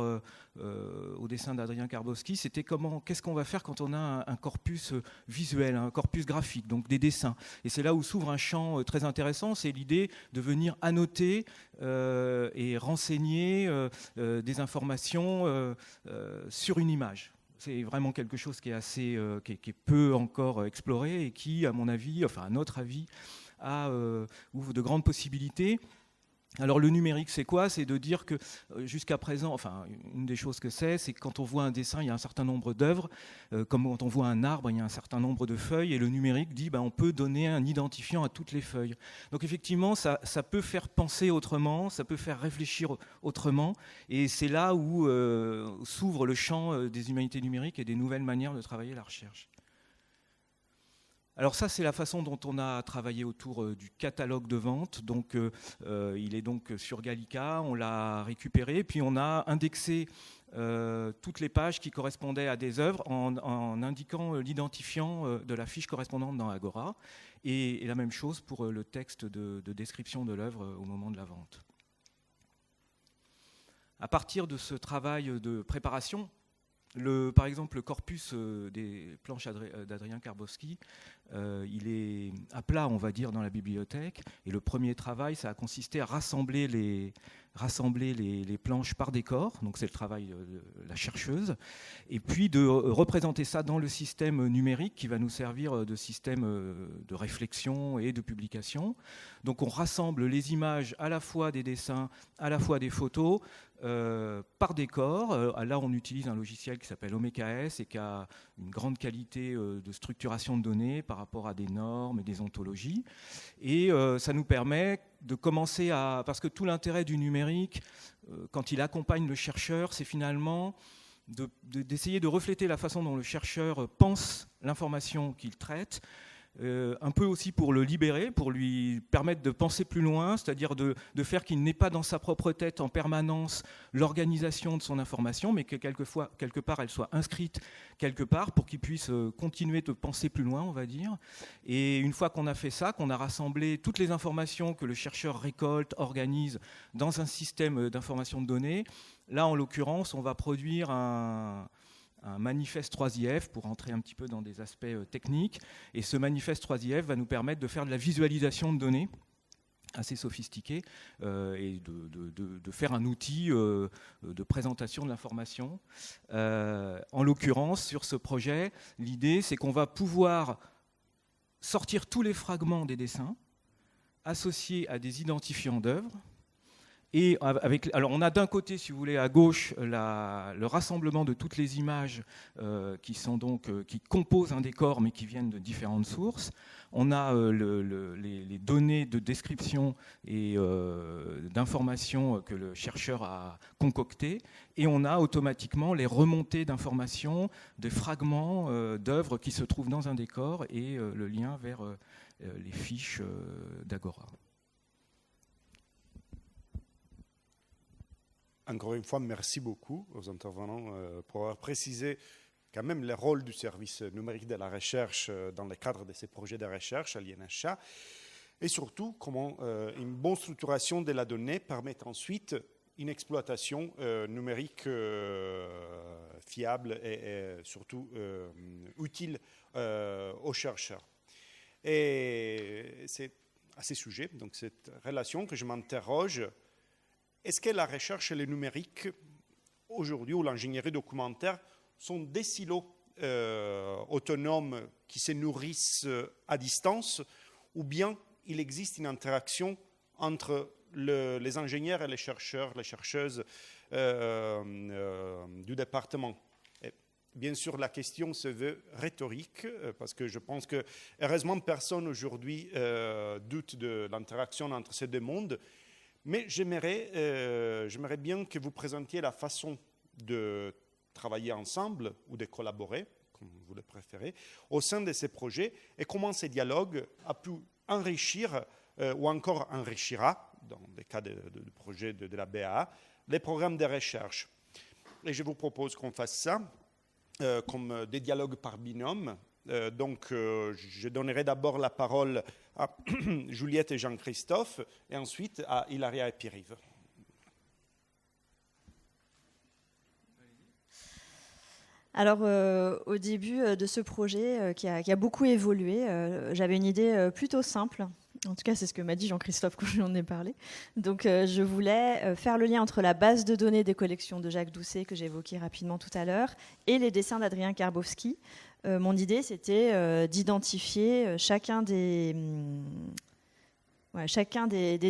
au dessin d'Adrien Karboski, c'était qu'est-ce qu'on va faire quand on a un corpus visuel, un corpus graphique, donc des dessins. Et c'est là où s'ouvre un champ très intéressant, c'est l'idée de venir annoter et renseigner des informations sur une image. C'est vraiment quelque chose qui est qui est peu encore exploré et qui, à mon avis, enfin à notre avis, ouvre de grandes possibilités. Alors le numérique, c'est quoi ? C'est de dire que jusqu'à présent, enfin une des choses que c'est que quand on voit un dessin, il y a un certain nombre d'œuvres, comme quand on voit un arbre, il y a un certain nombre de feuilles, et le numérique dit on peut donner un identifiant à toutes les feuilles. Donc effectivement, ça peut faire penser autrement, ça peut faire réfléchir autrement, et c'est là où s'ouvre le champ des humanités numériques et des nouvelles manières de travailler la recherche. Alors ça, c'est la façon dont on a travaillé autour du catalogue de vente. Donc, il est donc sur Gallica, on l'a récupéré, puis on a indexé toutes les pages qui correspondaient à des œuvres en indiquant l'identifiant de la fiche correspondante dans Agora. Et la même chose pour le texte de description de l'œuvre au moment de la vente. À partir de ce travail de préparation, par exemple, le corpus des planches d'Adrien Karboski il est à plat, on va dire, dans la bibliothèque. Et le premier travail, ça a consisté à rassembler les planches par décor, donc c'est le travail de la chercheuse, et puis de représenter ça dans le système numérique qui va nous servir de système de réflexion et de publication. Donc on rassemble les images à la fois des dessins, à la fois des photos, par décor. Là, on utilise un logiciel qui s'appelle OMKS et qui a une grande qualité de structuration de données par rapport à des normes et des ontologies. Et ça nous permet de commencer à... Parce que tout l'intérêt du numérique, quand il accompagne le chercheur, c'est finalement d'essayer de refléter la façon dont le chercheur pense l'information qu'il traite, un peu aussi pour le libérer, pour lui permettre de penser plus loin, c'est-à-dire de faire qu'il n'ait pas dans sa propre tête en permanence l'organisation de son information, mais que quelque part elle soit inscrite quelque part pour qu'il puisse continuer de penser plus loin, on va dire. Et une fois qu'on a fait ça, qu'on a rassemblé toutes les informations que le chercheur récolte, organise dans un système d'information de données, là en l'occurrence on va produire un manifeste 3IF pour entrer un petit peu dans des aspects techniques. Et ce manifeste 3IF va nous permettre de faire de la visualisation de données assez sophistiquée et de faire un outil de présentation de l'information. En l'occurrence, sur ce projet, l'idée, c'est qu'on va pouvoir sortir tous les fragments des dessins associés à des identifiants d'œuvres. Et alors on a d'un côté, si vous voulez, à gauche, le rassemblement de toutes les images qui composent un décor, mais qui viennent de différentes sources. On a les données de description et d'informations que le chercheur a concoctées. Et on a automatiquement les remontées d'informations, des fragments d'œuvres qui se trouvent dans un décor et le lien vers les fiches d'Agora. Encore une fois, merci beaucoup aux intervenants pour avoir précisé quand même le rôle du service numérique de la recherche dans le cadre de ces projets de recherche à l'INHA et surtout comment une bonne structuration de la donnée permet ensuite une exploitation numérique fiable et surtout utile aux chercheurs. Et c'est à ces sujets, donc cette relation que je m'interroge. Est-ce que la recherche et le numérique, aujourd'hui, ou l'ingénierie documentaire, sont des silos autonomes qui se nourrissent à distance, ou bien il existe une interaction entre les ingénieurs et les chercheurs, les chercheuses du département? Et bien sûr, la question se veut rhétorique, parce que je pense que, heureusement, personne aujourd'hui doute de l'interaction entre ces deux mondes. Mais j'aimerais bien que vous présentiez la façon de travailler ensemble ou de collaborer, comme vous le préférez, au sein de ces projets et comment ces dialogues a pu enrichir ou encore enrichira, dans le cas du projet de la BAA, les programmes de recherche. Et je vous propose qu'on fasse ça comme des dialogues par binôme. Donc, je donnerai d'abord la parole à Juliette et Jean-Christophe, et ensuite à Hilaria et Pierre-Yves. Alors, au début de ce projet qui a beaucoup évolué, j'avais une idée plutôt simple. En tout cas, c'est ce que m'a dit Jean-Christophe quand je lui en ai parlé. Donc, je voulais faire le lien entre la base de données des collections de Jacques Doucet, que j'ai évoquée rapidement tout à l'heure, et les dessins d'Adrien Karbowski. Mon idée, c'était d'identifier chacun des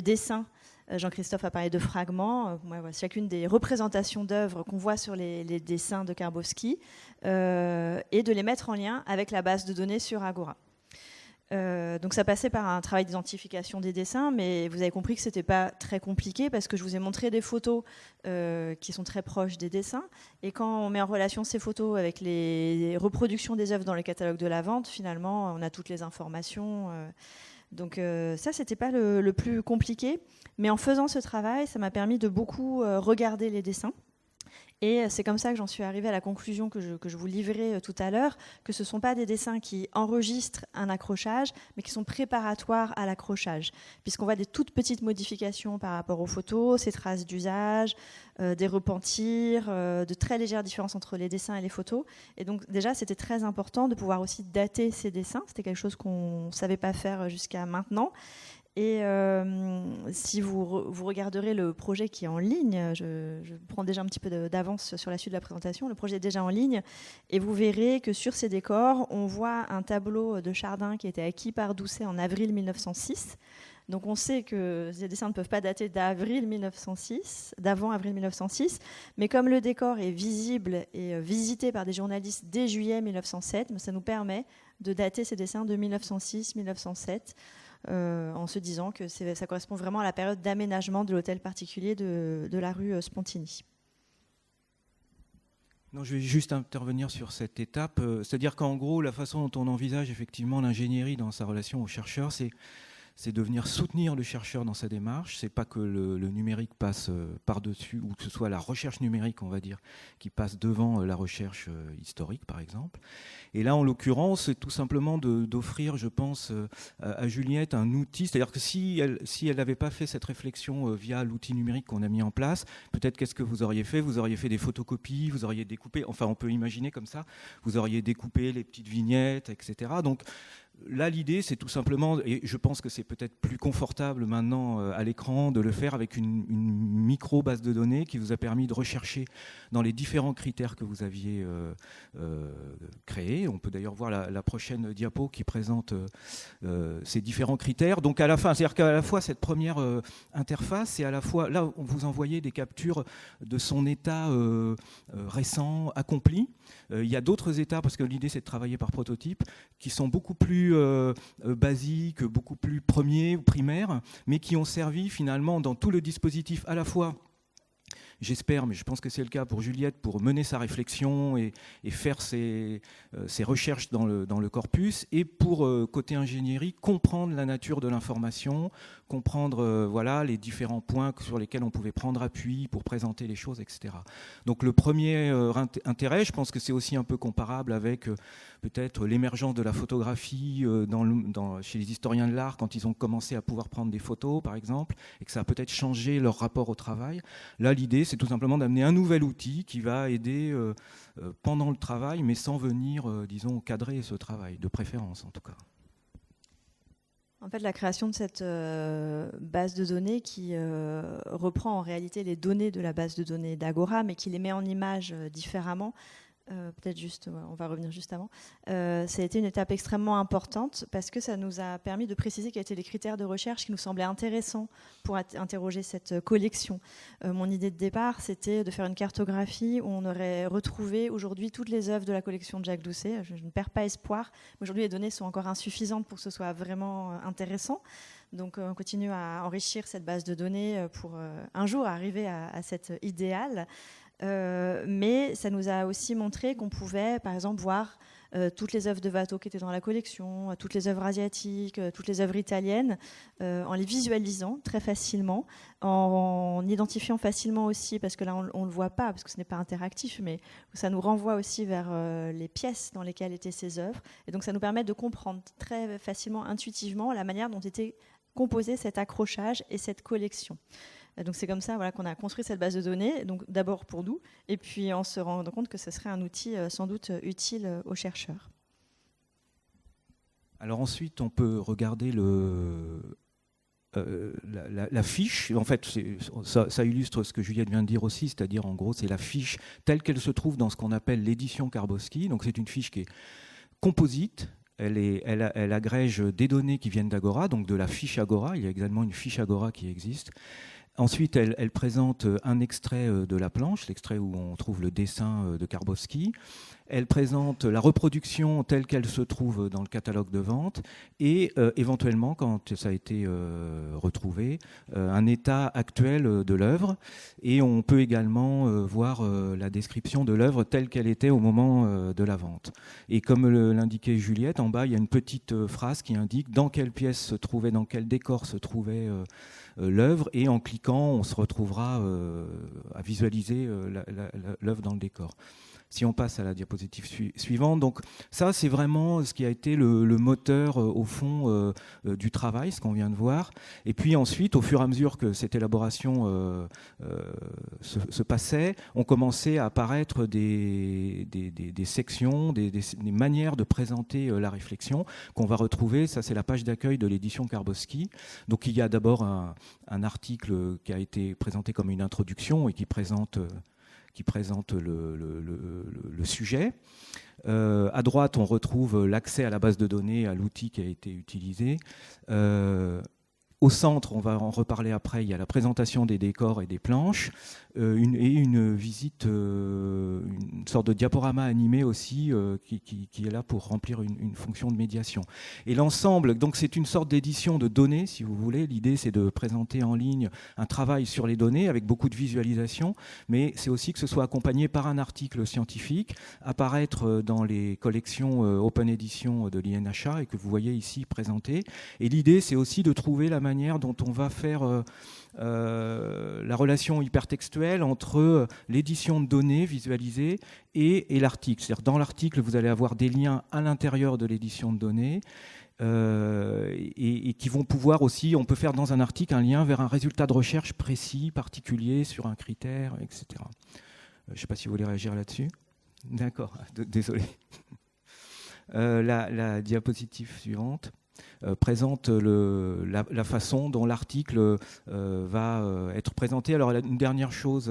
dessins. Jean-Christophe a parlé de fragments. Chacune des représentations d'œuvres qu'on voit sur les dessins de Karbowski et de les mettre en lien avec la base de données sur Agora. Donc ça passait par un travail d'identification des dessins, mais vous avez compris que ce n'était pas très compliqué parce que je vous ai montré des photos qui sont très proches des dessins. Et quand on met en relation ces photos avec les reproductions des œuvres dans le catalogue de la vente, finalement, on a toutes les informations. Donc ça, ce n'était pas le plus compliqué. Mais en faisant ce travail, ça m'a permis de beaucoup regarder les dessins Et c'est comme ça que j'en suis arrivée à la conclusion que je vous livrais tout à l'heure, que ce ne sont pas des dessins qui enregistrent un accrochage, mais qui sont préparatoires à l'accrochage, puisqu'on voit des toutes petites modifications par rapport aux photos, ces traces d'usage, des repentirs, de très légères différences entre les dessins et les photos. Et donc déjà, c'était très important de pouvoir aussi dater ces dessins. C'était quelque chose qu'on ne savait pas faire jusqu'à maintenant. Et si vous regarderez le projet qui est en ligne, je prends déjà un petit peu d'avance sur la suite de la présentation, le projet est déjà en ligne, et vous verrez que sur ces décors, on voit un tableau de Chardin qui a été acquis par Doucet en avril 1906. Donc on sait que ces dessins ne peuvent pas dater d'avril 1906, d'avant avril 1906, mais comme le décor est visible et visité par des journalistes dès juillet 1907, ça nous permet de dater ces dessins de 1906-1907. En se disant que ça correspond vraiment à la période d'aménagement de l'hôtel particulier de la rue Spontini. Non, je vais juste intervenir sur cette étape. C'est-à-dire qu'en gros, la façon dont on envisage effectivement l'ingénierie dans sa relation au chercheur, c'est de venir soutenir le chercheur dans sa démarche. C'est pas que le numérique passe par-dessus, ou que ce soit la recherche numérique, on va dire, qui passe devant la recherche historique, par exemple. Et là, en l'occurrence, c'est tout simplement d'offrir, je pense, à Juliette un outil. C'est-à-dire que si elle n'avait pas fait cette réflexion via l'outil numérique qu'on a mis en place, peut-être qu'est-ce que vous auriez fait ? Vous auriez fait des photocopies, vous auriez découpé, enfin on peut imaginer comme ça, vous auriez découpé les petites vignettes, etc. Donc, là, l'idée, c'est tout simplement, et je pense que c'est peut-être plus confortable maintenant à l'écran de le faire avec une micro base de données qui vous a permis de rechercher dans les différents critères que vous aviez créés. On peut d'ailleurs voir la prochaine diapo qui présente ces différents critères. Donc à la fin, c'est-à-dire qu'à la fois cette première interface, et à la fois, là, on vous envoyait des captures de son état récent, accompli. Il y a d'autres états, parce que l'idée, c'est de travailler par prototype, qui sont beaucoup plus basiques, beaucoup plus premiers ou primaires, mais qui ont servi finalement dans tout le dispositif à la fois, j'espère, mais je pense que c'est le cas pour Juliette, pour mener sa réflexion et faire ses recherches dans le corpus, et pour, côté ingénierie, comprendre la nature de l'information, comprendre voilà, les différents points sur lesquels on pouvait prendre appui pour présenter les choses, etc. Donc le premier intérêt, je pense que c'est aussi un peu comparable avec peut-être l'émergence de la photographie chez les historiens de l'art, quand ils ont commencé à pouvoir prendre des photos, par exemple, et que ça a peut-être changé leur rapport au travail. Là, l'idée, c'est tout simplement d'amener un nouvel outil qui va aider pendant le travail, mais sans venir, disons, cadrer ce travail, de préférence en tout cas. En fait, la création de cette base de données qui reprend en réalité les données de la base de données d'Agora, mais qui les met en images différemment, peut-être juste, on va revenir juste avant, ça a été une étape extrêmement importante parce que ça nous a permis de préciser quels étaient les critères de recherche qui nous semblaient intéressants pour interroger cette collection. Mon idée de départ, c'était de faire une cartographie où on aurait retrouvé aujourd'hui toutes les œuvres de la collection de Jacques Doucet. Je ne perds pas espoir, mais aujourd'hui les données sont encore insuffisantes pour que ce soit vraiment intéressant. Donc on continue à enrichir cette base de données pour un jour arriver à cet idéal. Mais ça nous a aussi montré qu'on pouvait, par exemple, voir toutes les œuvres de Watteau qui étaient dans la collection, toutes les œuvres asiatiques, toutes les œuvres italiennes, en les visualisant très facilement, en identifiant facilement aussi, parce que là on ne le voit pas, parce que ce n'est pas interactif, mais ça nous renvoie aussi vers les pièces dans lesquelles étaient ces œuvres. Et donc ça nous permet de comprendre très facilement, intuitivement, la manière dont était composé cet accrochage et cette collection. Donc c'est comme ça voilà, qu'on a construit cette base de données, donc d'abord pour nous, et puis en se rendant compte que ce serait un outil sans doute utile aux chercheurs. Alors ensuite, on peut regarder la fiche. En fait, ça illustre ce que Juliette vient de dire aussi, c'est-à-dire en gros, c'est la fiche telle qu'elle se trouve dans ce qu'on appelle l'édition Karbowski. Donc c'est une fiche qui est composite. Elle agrège des données qui viennent d'Agora, donc de la fiche Agora. Il y a également une fiche Agora qui existe. Ensuite, elle présente un extrait de la planche, l'extrait où on trouve le dessin de Karbowski. Elle présente la reproduction telle qu'elle se trouve dans le catalogue de vente et éventuellement, quand ça a été retrouvé, un état actuel de l'œuvre. Et on peut également voir la description de l'œuvre telle qu'elle était au moment de la vente. Et comme l'indiquait Juliette, en bas, il y a une petite phrase qui indique dans quelle pièce se trouvait, dans quel décor se trouvait l'œuvre. Et en cliquant cliquant, on se retrouvera à visualiser l'œuvre dans le décor. Si on passe à la diapositive suivante, donc ça c'est vraiment ce qui a été le moteur au fond du travail, ce qu'on vient de voir. Et puis ensuite, au fur et à mesure que cette élaboration se passait, ont commencé à apparaître des sections, des manières de présenter la réflexion qu'on va retrouver. Ça c'est la page d'accueil de l'édition Karbowski. Donc il y a d'abord un article qui a été présenté comme une introduction et qui présente le sujet. À droite, on retrouve l'accès à la base de données, à l'outil qui a été utilisé. Au centre, on va en reparler après, il y a la présentation des décors et des planches, une visite, une sorte de diaporama animé aussi qui est là pour remplir une fonction de médiation. Et l'ensemble, donc c'est une sorte d'édition de données, si vous voulez. L'idée, c'est de présenter en ligne un travail sur les données avec beaucoup de visualisation, mais c'est aussi que ce soit accompagné par un article scientifique, apparaître dans les collections Open Edition de l'INHA et que vous voyez ici présenté. Et l'idée, c'est aussi de trouver la manière dont on va faire la relation hypertextuelle entre l'édition de données visualisées et l'article. C'est-à-dire dans l'article, vous allez avoir des liens à l'intérieur de l'édition de données et qui vont pouvoir aussi, on peut faire dans un article un lien vers un résultat de recherche précis, particulier, sur un critère, etc. Je ne sais pas si vous voulez réagir là-dessus. D'accord, désolé. La diapositive suivante présente la façon dont l'article va être présenté. Alors une dernière chose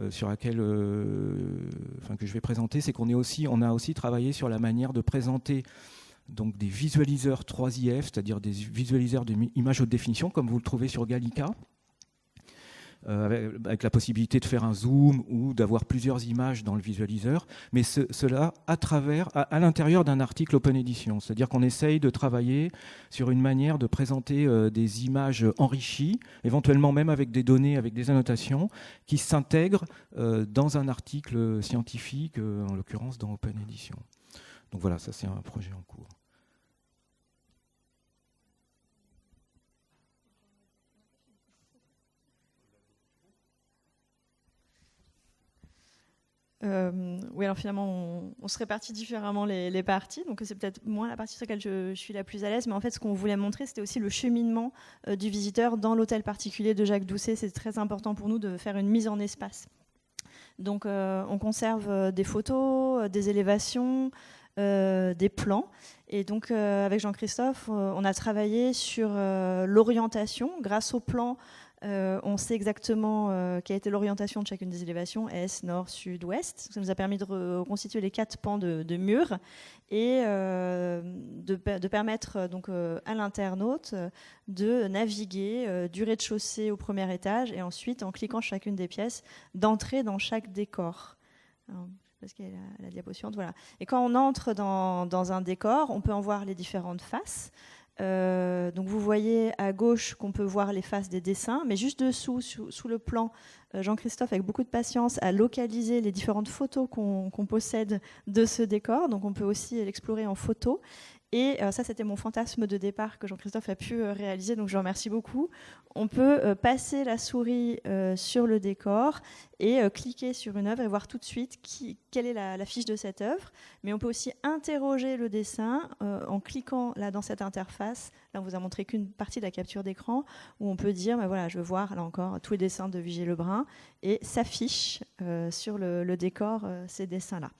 sur laquelle que je vais présenter, c'est qu'on a aussi travaillé sur la manière de présenter donc des visualiseurs 3IF, c'est-à-dire des visualiseurs d'images haute définition, comme vous le trouvez sur Gallica. Avec la possibilité de faire un zoom ou d'avoir plusieurs images dans le visualiseur, mais cela à l'intérieur d'un article Open Edition. C'est-à-dire qu'on essaye de travailler sur une manière de présenter des images enrichies, éventuellement même avec des données, avec des annotations, qui s'intègrent dans un article scientifique, en l'occurrence dans Open Edition. Donc voilà, ça c'est un projet en cours. Oui, alors finalement, on se répartit différemment les parties, donc c'est peut-être moins la partie sur laquelle je suis la plus à l'aise, mais en fait, ce qu'on voulait montrer, c'était aussi le cheminement du visiteur dans l'hôtel particulier de Jacques Doucet. C'est très important pour nous de faire une mise en espace. Donc, on conserve des photos, des élévations, des plans. Et donc, avec Jean-Christophe, on a travaillé sur l'orientation grâce aux plans. On sait exactement quelle était l'orientation de chacune des élévations, est, nord, sud, ouest. Ça nous a permis de reconstituer les 4 pans de murs et de permettre donc, à l'internaute de naviguer du rez-de-chaussée au premier étage et ensuite, en cliquant chacune des pièces, d'entrer dans chaque décor. Alors, parce qu'il y a la diapo suivante, voilà. Et quand on entre dans un décor, on peut en voir les différentes faces. Donc vous voyez à gauche qu'on peut voir les faces des dessins, mais juste dessous, sous le plan, Jean-Christophe, avec beaucoup de patience, a localisé les différentes photos qu'on possède de ce décor. Donc on peut aussi l'explorer en photo. Et ça, c'était mon fantasme de départ que Jean-Christophe a pu réaliser, donc je le remercie beaucoup. On peut passer la souris sur le décor et cliquer sur une œuvre et voir tout de suite quelle est la fiche de cette œuvre. Mais on peut aussi interroger le dessin en cliquant là dans cette interface. Là, on vous a montré qu'une partie de la capture d'écran où on peut dire, voilà, je veux voir là encore tous les dessins de Vigée Lebrun et s'affiche sur le décor ces dessins-là.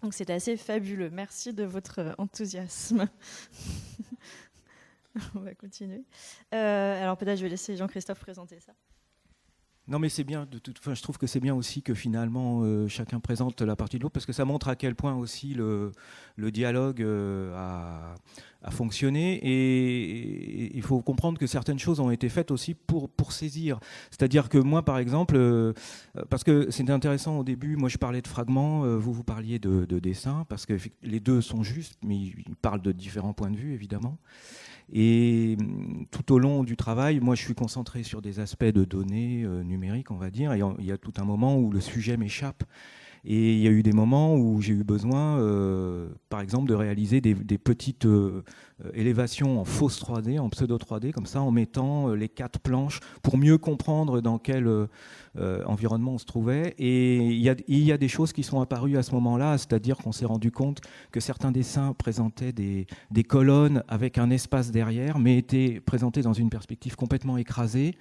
Donc c'est assez fabuleux. Merci de votre enthousiasme. On va continuer. Alors peut-être je vais laisser Jean-Christophe présenter ça. Non mais c'est bien, je trouve que c'est bien aussi que finalement chacun présente la partie de l'autre parce que ça montre à quel point aussi le dialogue a fonctionné et il faut comprendre que certaines choses ont été faites aussi pour saisir. C'est-à-dire que moi par exemple, parce que c'était intéressant au début, moi je parlais de fragments, vous parliez de dessins parce que les deux sont justes mais ils parlent de différents points de vue évidemment. Et tout au long du travail, moi je suis concentré sur des aspects de données numériques, on va dire, et il y a tout un moment où le sujet m'échappe. Et il y a eu des moments où j'ai eu besoin, par exemple, de réaliser des petites élévations en fausse 3D, en pseudo 3D, comme ça, en mettant les 4 planches pour mieux comprendre dans quel environnement on se trouvait. Et il y a des choses qui sont apparues à ce moment-là, c'est-à-dire qu'on s'est rendu compte que certains dessins présentaient des colonnes avec un espace derrière, mais étaient présentés dans une perspective complètement écrasée,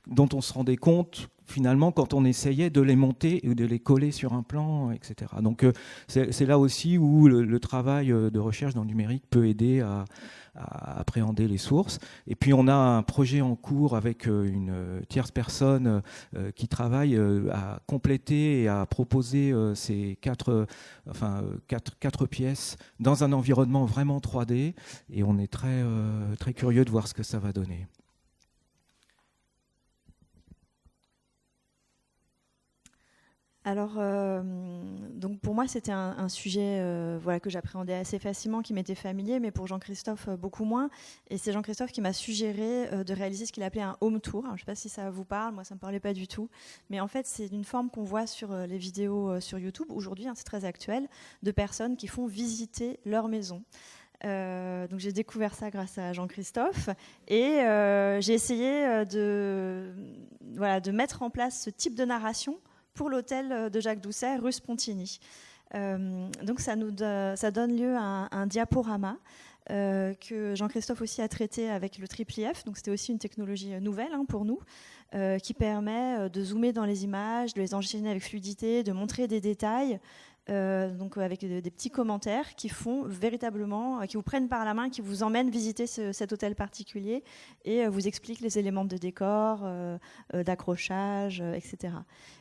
dont on se rendait compte finalement quand on essayait de les monter ou de les coller sur un plan, etc. Donc c'est là aussi où le travail de recherche dans le numérique peut aider à appréhender les sources. Et puis on a un projet en cours avec une tierce personne qui travaille à compléter et à proposer ces quatre pièces dans un environnement vraiment 3D. Et on est très, très curieux de voir ce que ça va donner. Alors, donc pour moi, c'était un sujet que j'appréhendais assez facilement, qui m'était familier, mais pour Jean-Christophe, beaucoup moins. Et c'est Jean-Christophe qui m'a suggéré de réaliser ce qu'il appelait un home tour. Alors, je ne sais pas si ça vous parle, moi ça ne me parlait pas du tout. Mais en fait, c'est une forme qu'on voit sur les vidéos sur YouTube, aujourd'hui, c'est très actuel, de personnes qui font visiter leur maison. Donc j'ai découvert ça grâce à Jean-Christophe et j'ai essayé de mettre en place ce type de narration pour l'hôtel de Jacques Doucet, rue Spontini. Donc ça donne lieu à un diaporama que Jean-Christophe aussi a traité avec le Triple IF. Donc c'était aussi une technologie nouvelle pour nous, qui permet de zoomer dans les images, de les enchaîner avec fluidité, de montrer des détails, donc avec des petits commentaires qui font véritablement, qui vous prennent par la main, qui vous emmènent visiter cet hôtel particulier et vous expliquent les éléments de décor, d'accrochage, etc.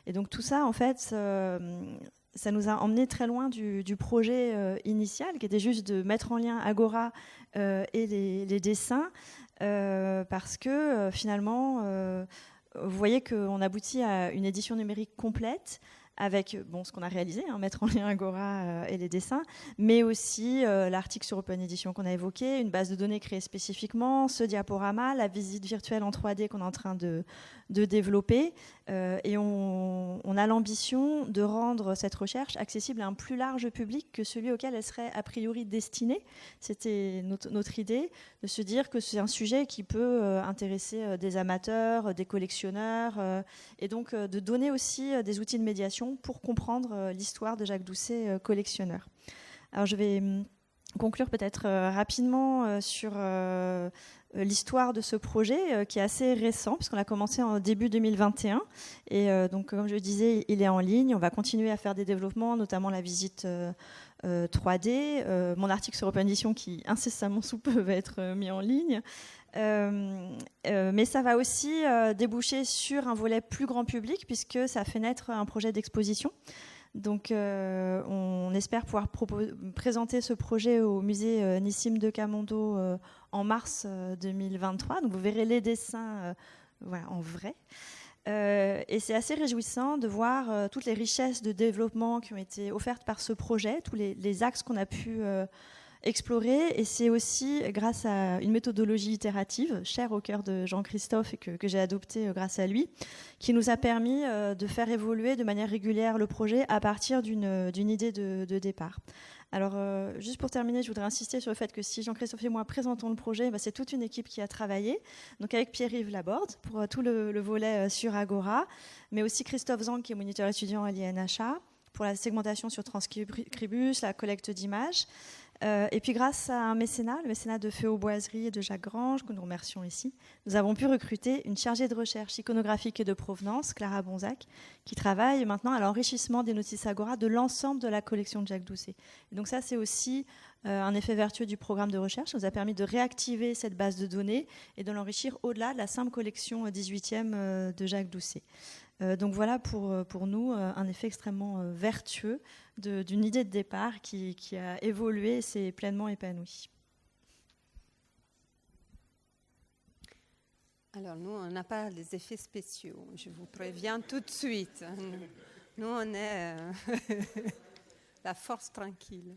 Et donc tout ça, en fait, ça nous a emmené très loin du projet initial, qui était juste de mettre en lien Agora et les dessins, parce que finalement, vous voyez qu'on aboutit à une édition numérique complète, avec ce qu'on a réalisé, mettre en lien Agora et les dessins, mais aussi l'article sur Open Edition qu'on a évoqué, une base de données créée spécifiquement, ce diaporama, la visite virtuelle en 3D qu'on est en train de développer. Et on a l'ambition de rendre cette recherche accessible à un plus large public que celui auquel elle serait a priori destinée. C'était notre idée, de se dire que c'est un sujet qui peut intéresser des amateurs, des collectionneurs, et donc de donner aussi des outils de médiation pour comprendre l'histoire de Jacques Doucet, collectionneur. Alors je vais conclure peut-être rapidement sur l'histoire de ce projet qui est assez récent, puisqu'on a commencé en début 2021. Et donc, comme je le disais, il est en ligne. On va continuer à faire des développements, notamment la visite 3D. Mon article sur Open Edition qui incessamment sous peu va être mis en ligne. Mais ça va aussi déboucher sur un volet plus grand public, puisque ça fait naître un projet d'exposition. Donc on espère pouvoir présenter ce projet au musée Nissim de Camondo en mars 2023. Donc vous verrez les dessins en vrai. Et c'est assez réjouissant de voir toutes les richesses de développement qui ont été offertes par ce projet, tous les axes qu'on a pu explorer. Et c'est aussi grâce à une méthodologie itérative, chère au cœur de Jean-Christophe et que j'ai adoptée grâce à lui, qui nous a permis de faire évoluer de manière régulière le projet à partir d'une idée de départ. Alors, juste pour terminer, je voudrais insister sur le fait que si Jean-Christophe et moi présentons le projet, c'est toute une équipe qui a travaillé, donc avec Pierre-Yves Laborde pour tout le volet sur Agora, mais aussi Christophe Zang, qui est moniteur étudiant à l'INHA, pour la segmentation sur Transcribus, la collecte d'images. Et puis grâce à un mécénat, le mécénat de Féo Boiserie et de Jacques Grange, que nous remercions ici, nous avons pu recruter une chargée de recherche iconographique et de provenance, Clara Bonzac, qui travaille maintenant à l'enrichissement des notices Agora de l'ensemble de la collection de Jacques Doucet. Et donc ça, c'est aussi un effet vertueux du programme de recherche. Ça nous a permis de réactiver cette base de données et de l'enrichir au-delà de la simple collection 18e de Jacques Doucet. Donc voilà pour nous un effet extrêmement vertueux d'une idée de départ qui a évolué et s'est pleinement épanouie. Alors nous, on n'a pas les effets spéciaux, je vous préviens tout de suite. Nous, on est la force tranquille.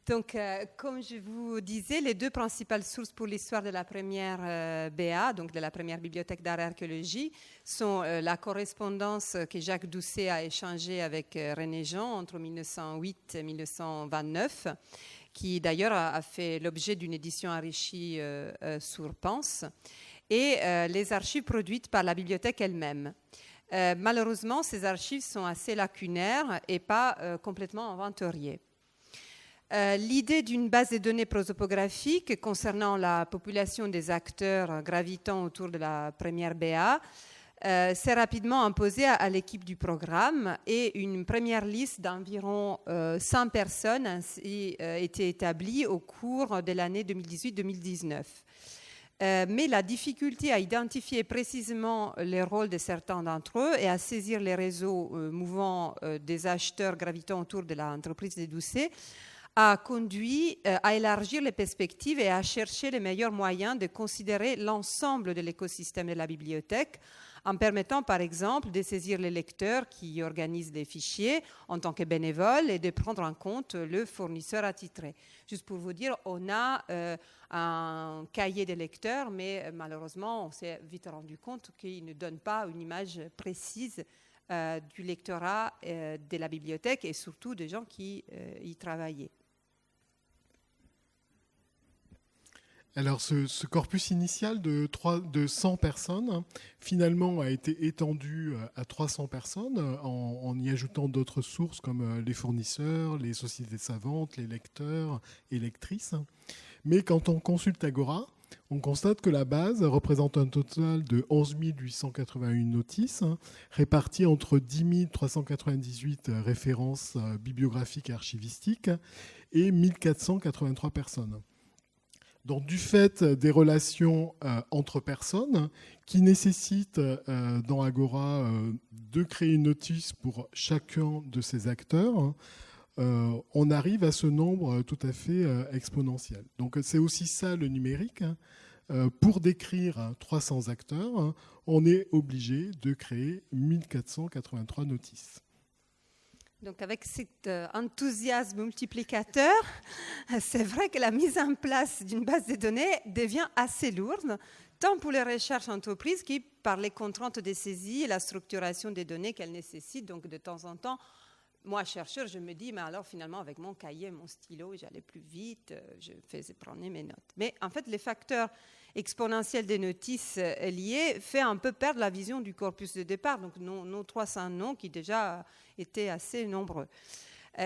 Donc, comme je vous disais, les deux principales sources pour l'histoire de la première BA, donc de la première bibliothèque d'art et archéologie, sont la correspondance que Jacques Doucet a échangée avec René Jean entre 1908 et 1929, qui d'ailleurs a fait l'objet d'une édition enrichie sur Pense, et les archives produites par la bibliothèque elle-même. Malheureusement, ces archives sont assez lacunaires et pas complètement inventoriées. L'idée d'une base de données prosopographiques concernant la population des acteurs gravitant autour de la première BA s'est rapidement imposée à l'équipe du programme, et une première liste d'environ 100 personnes a été établie au cours de l'année 2018-2019. Mais la difficulté à identifier précisément les rôles de certains d'entre eux et à saisir les réseaux mouvants des acheteurs gravitant autour de l'entreprise des Doucet a conduit à élargir les perspectives et à chercher les meilleurs moyens de considérer l'ensemble de l'écosystème de la bibliothèque, en permettant par exemple de saisir les lecteurs qui organisent des fichiers en tant que bénévoles et de prendre en compte le fournisseur attitré. Juste pour vous dire, on a un cahier des lecteurs, mais malheureusement, on s'est vite rendu compte qu'il ne donne pas une image précise du lectorat de la bibliothèque et surtout des gens qui y travaillaient. Alors, ce corpus initial de 100 personnes, finalement, a été étendu à 300 personnes en y ajoutant d'autres sources comme les fournisseurs, les sociétés savantes, les lecteurs et lectrices. Mais quand on consulte Agora, on constate que la base représente un total de 11 881 notices, réparties entre 10 398 références bibliographiques et archivistiques et 1483 personnes. Donc, du fait des relations entre personnes qui nécessitent dans Agora de créer une notice pour chacun de ces acteurs, on arrive à ce nombre tout à fait exponentiel. Donc, c'est aussi ça le numérique. Pour décrire 300 acteurs, on est obligé de créer 1483 notices. Donc avec cet enthousiasme multiplicateur, c'est vrai que la mise en place d'une base de données devient assez lourde, tant pour les recherches entreprises qui, par les contraintes de saisie et la structuration des données qu'elles nécessitent, donc de temps en temps, moi, chercheur, je me dis, mais alors finalement, avec mon cahier, mon stylo, j'allais plus vite, je faisais prendre mes notes. Mais en fait, les facteurs exponentiels des notices liés fait un peu perdre la vision du corpus de départ, donc nos 300 noms qui déjà étaient assez nombreux.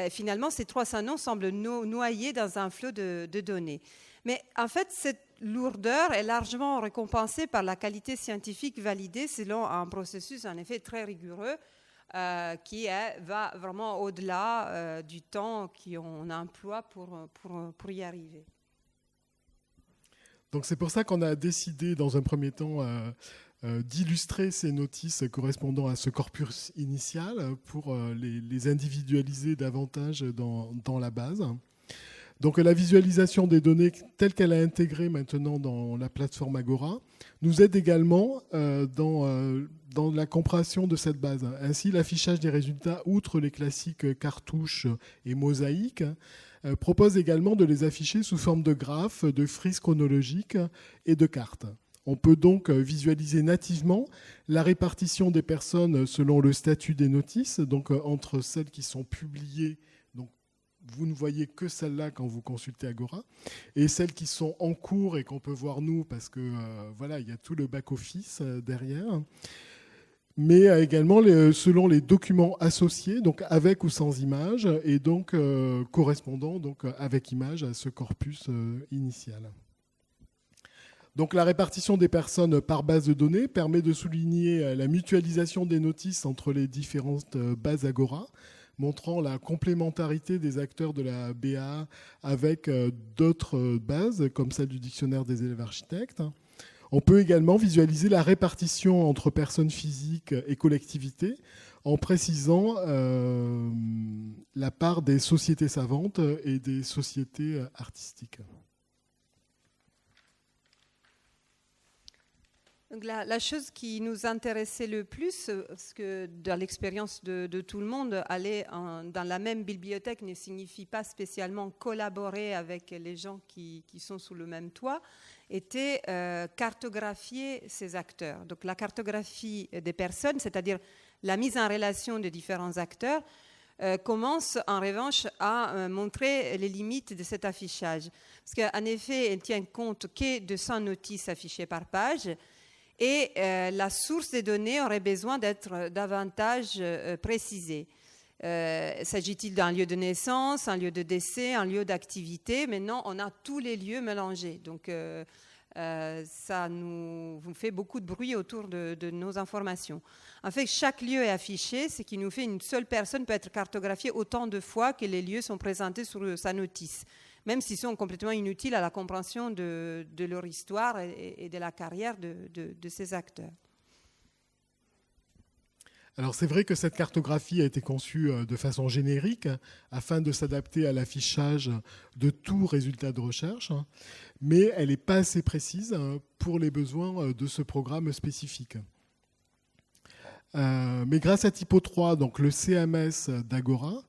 Finalement, ces 300 noms semblent noyés dans un flot de données. Mais en fait, cette lourdeur est largement récompensée par la qualité scientifique validée selon un processus en effet très rigoureux, qui va vraiment au-delà du temps qu'on emploie pour y arriver. Donc c'est pour ça qu'on a décidé dans un premier temps d'illustrer ces notices correspondant à ce corpus initial pour les individualiser davantage dans la base. Donc la visualisation des données telle qu'elle est intégrée maintenant dans la plateforme Agora nous aide également dans la compréhension de cette base. Ainsi, l'affichage des résultats, outre les classiques cartouches et mosaïques, propose également de les afficher sous forme de graphes, de frises chronologiques et de cartes. On peut donc visualiser nativement la répartition des personnes selon le statut des notices, donc entre celles qui sont publiées, donc vous ne voyez que celles-là quand vous consultez Agora, et celles qui sont en cours et qu'on peut voir nous parce que voilà, il y a tout le back-office derrière. Mais également selon les documents associés, donc avec ou sans image, et donc correspondant donc avec image à ce corpus initial. Donc la répartition des personnes par base de données permet de souligner la mutualisation des notices entre les différentes bases Agora, montrant la complémentarité des acteurs de la BA avec d'autres bases, comme celle du dictionnaire des élèves architectes. On peut également visualiser la répartition entre personnes physiques et collectivités en précisant la part des sociétés savantes et des sociétés artistiques. Donc la chose qui nous intéressait le plus, parce que dans l'expérience de tout le monde, aller dans la même bibliothèque ne signifie pas spécialement collaborer avec les gens qui sont sous le même toit, était cartographier ces acteurs. Donc la cartographie des personnes, c'est-à-dire la mise en relation de différents acteurs, commence en revanche à montrer les limites de cet affichage. Parce qu'en effet, elle tient compte que de 100 notices affichées par page, et la source des données aurait besoin d'être davantage précisée. S'agit-il d'un lieu de naissance, un lieu de décès, un lieu d'activité? Maintenant, on a tous les lieux mélangés. Donc, ça nous fait beaucoup de bruit autour de nos informations. En fait, chaque lieu est affiché, ce qui nous fait une seule personne peut être cartographiée autant de fois que les lieux sont présentés sur sa notice, même s'ils sont complètement inutiles à la compréhension de leur histoire et de la carrière de ces acteurs. Alors c'est vrai que cette cartographie a été conçue de façon générique afin de s'adapter à l'affichage de tout résultat de recherche, mais elle n'est pas assez précise pour les besoins de ce programme spécifique. Mais grâce à Typo 3, donc le CMS d'Agora,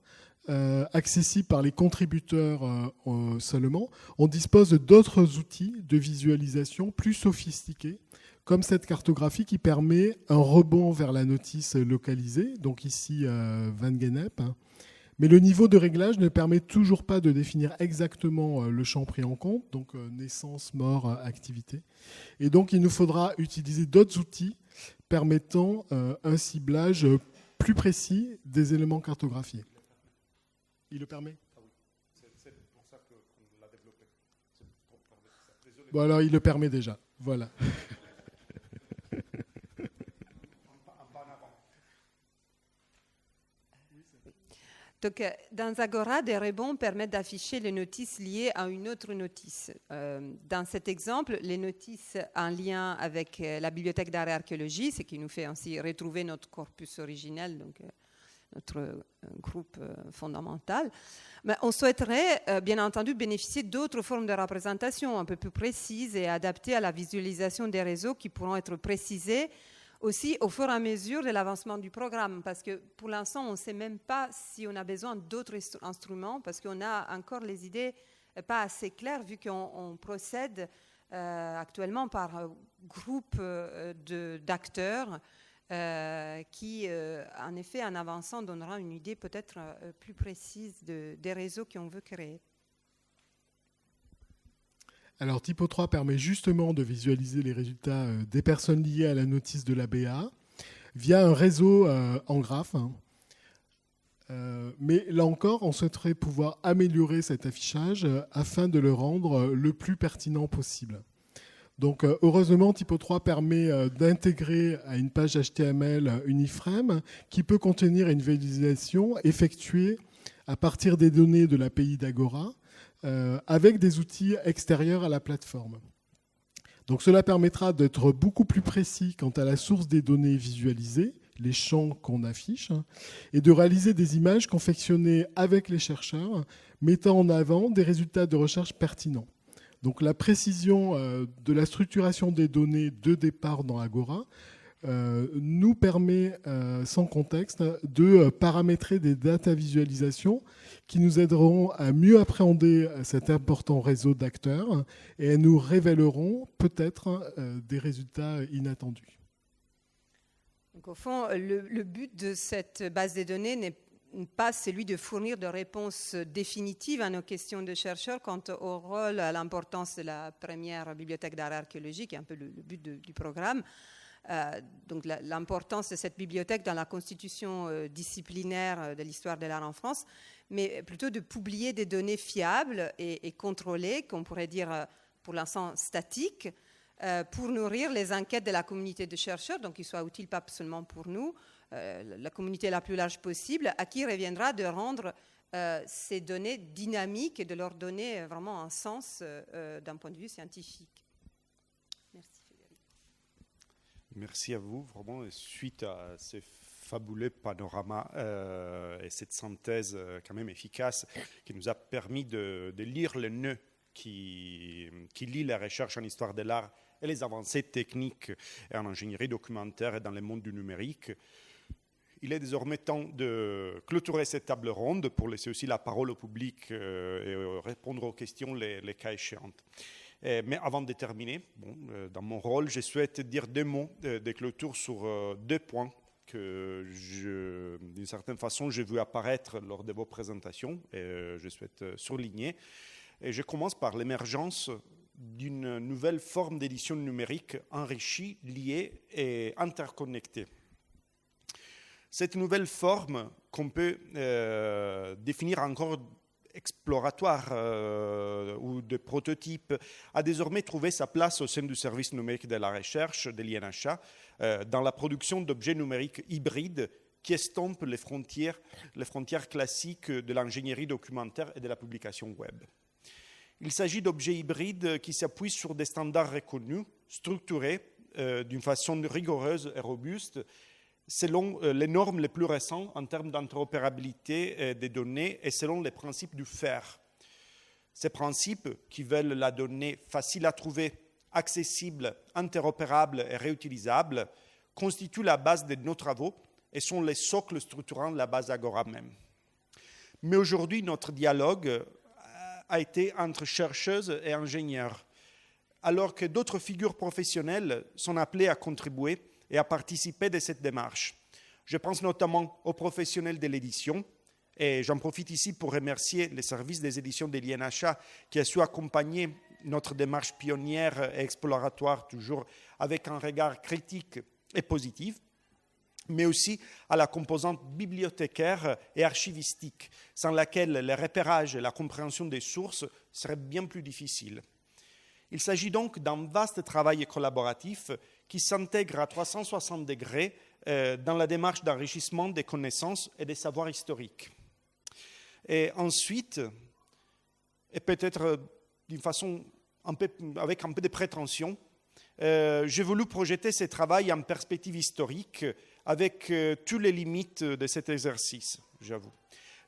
accessible par les contributeurs seulement, on dispose d'autres outils de visualisation plus sophistiqués, comme cette cartographie qui permet un rebond vers la notice localisée, donc ici Van Gennep. Mais le niveau de réglage ne permet toujours pas de définir exactement le champ pris en compte, donc naissance, mort, activité. Et donc il nous faudra utiliser d'autres outils permettant un ciblage plus précis des éléments cartographiés. Il le permet ? C'est pour ça qu'on l'a développé. Bon, alors il le permet déjà. Voilà. Donc, dans Agora, des rebonds permettent d'afficher les notices liées à une autre notice. Dans cet exemple, les notices en lien avec la bibliothèque d'art et archéologie, ce qui nous fait ainsi retrouver notre corpus originel, donc notre groupe fondamental. Mais on souhaiterait, bien entendu, bénéficier d'autres formes de représentation un peu plus précises et adaptées à la visualisation des réseaux qui pourront être précisées aussi au fur et à mesure de l'avancement du programme, parce que pour l'instant, on ne sait même pas si on a besoin d'autres instruments, parce qu'on a encore les idées pas assez claires, vu qu'on procède actuellement par groupe d'acteurs qui, en effet, en avançant, donnera une idée peut-être plus précise des réseaux qu'on veut créer. Alors, Typo 3 permet justement de visualiser les résultats des personnes liées à la notice de l'ABA via un réseau en graphe. Mais là encore, on souhaiterait pouvoir améliorer cet affichage afin de le rendre le plus pertinent possible. Donc, heureusement, Typo 3 permet d'intégrer à une page HTML une iframe qui peut contenir une visualisation effectuée à partir des données de l'API d'Agora, avec des outils extérieurs à la plateforme. Donc cela permettra d'être beaucoup plus précis quant à la source des données visualisées, les champs qu'on affiche, et de réaliser des images confectionnées avec les chercheurs, mettant en avant des résultats de recherche pertinents. Donc la précision de la structuration des données de départ dans Agora nous permet, sans contexte, de paramétrer des data visualisations qui nous aideront à mieux appréhender cet important réseau d'acteurs et nous révéleront peut-être des résultats inattendus. Donc, au fond, le but de cette base de données n'est pas celui de fournir de réponses définitives à nos questions de chercheurs quant au rôle, à l'importance de la première bibliothèque d'art archéologique, qui est un peu le but du programme. Donc l'importance de cette bibliothèque dans la constitution disciplinaire de l'histoire de l'art en France, mais plutôt de publier des données fiables et contrôlées, qu'on pourrait dire pour l'instant statiques, pour nourrir les enquêtes de la communauté de chercheurs, donc qu'ils soient utiles pas seulement pour nous, la communauté la plus large possible, à qui reviendra de rendre ces données dynamiques et de leur donner vraiment un sens d'un point de vue scientifique. Merci Frédéric. Merci à vous. Vraiment, suite à ce fabuleux panorama et cette synthèse quand même efficace qui nous a permis de lire le nœud qui lie la recherche en histoire de l'art et les avancées techniques en ingénierie documentaire et dans le monde du numérique. Il est désormais temps de clôturer cette table ronde pour laisser aussi la parole au public et répondre aux questions les cas échéantes. Mais avant de terminer, dans mon rôle, je souhaite dire 2 mots de clôture sur 2 points que, d'une certaine façon, j'ai vu apparaître lors de vos présentations et je souhaite souligner. Et je commence par l'émergence d'une nouvelle forme d'édition numérique enrichie, liée et interconnectée. Cette nouvelle forme qu'on peut définir encore exploratoire ou de prototype a désormais trouvé sa place au sein du service numérique de la recherche de l'INHA dans la production d'objets numériques hybrides qui estompent les frontières classiques de l'ingénierie documentaire et de la publication web. Il s'agit d'objets hybrides qui s'appuient sur des standards reconnus, structurés d'une façon rigoureuse et robuste, selon les normes les plus récentes en termes d'interopérabilité des données et selon les principes du FAIR. Ces principes, qui veulent la donnée facile à trouver, accessible, interopérable et réutilisable, constituent la base de nos travaux et sont les socles structurants de la base Agora même. Mais aujourd'hui, notre dialogue a été entre chercheuses et ingénieurs, alors que d'autres figures professionnelles sont appelées à contribuer et à participer de cette démarche. Je pense notamment aux professionnels de l'édition, et j'en profite ici pour remercier les services des éditions de l'INHA qui a su accompagner notre démarche pionnière et exploratoire, toujours avec un regard critique et positif, mais aussi à la composante bibliothécaire et archivistique, sans laquelle le repérage et la compréhension des sources seraient bien plus difficiles. Il s'agit donc d'un vaste travail collaboratif qui s'intègre à 360 degrés dans la démarche d'enrichissement des connaissances et des savoirs historiques. Et ensuite, et peut-être d'une façon avec un peu de prétention, j'ai voulu projeter ce travail en perspective historique avec toutes les limites de cet exercice, j'avoue.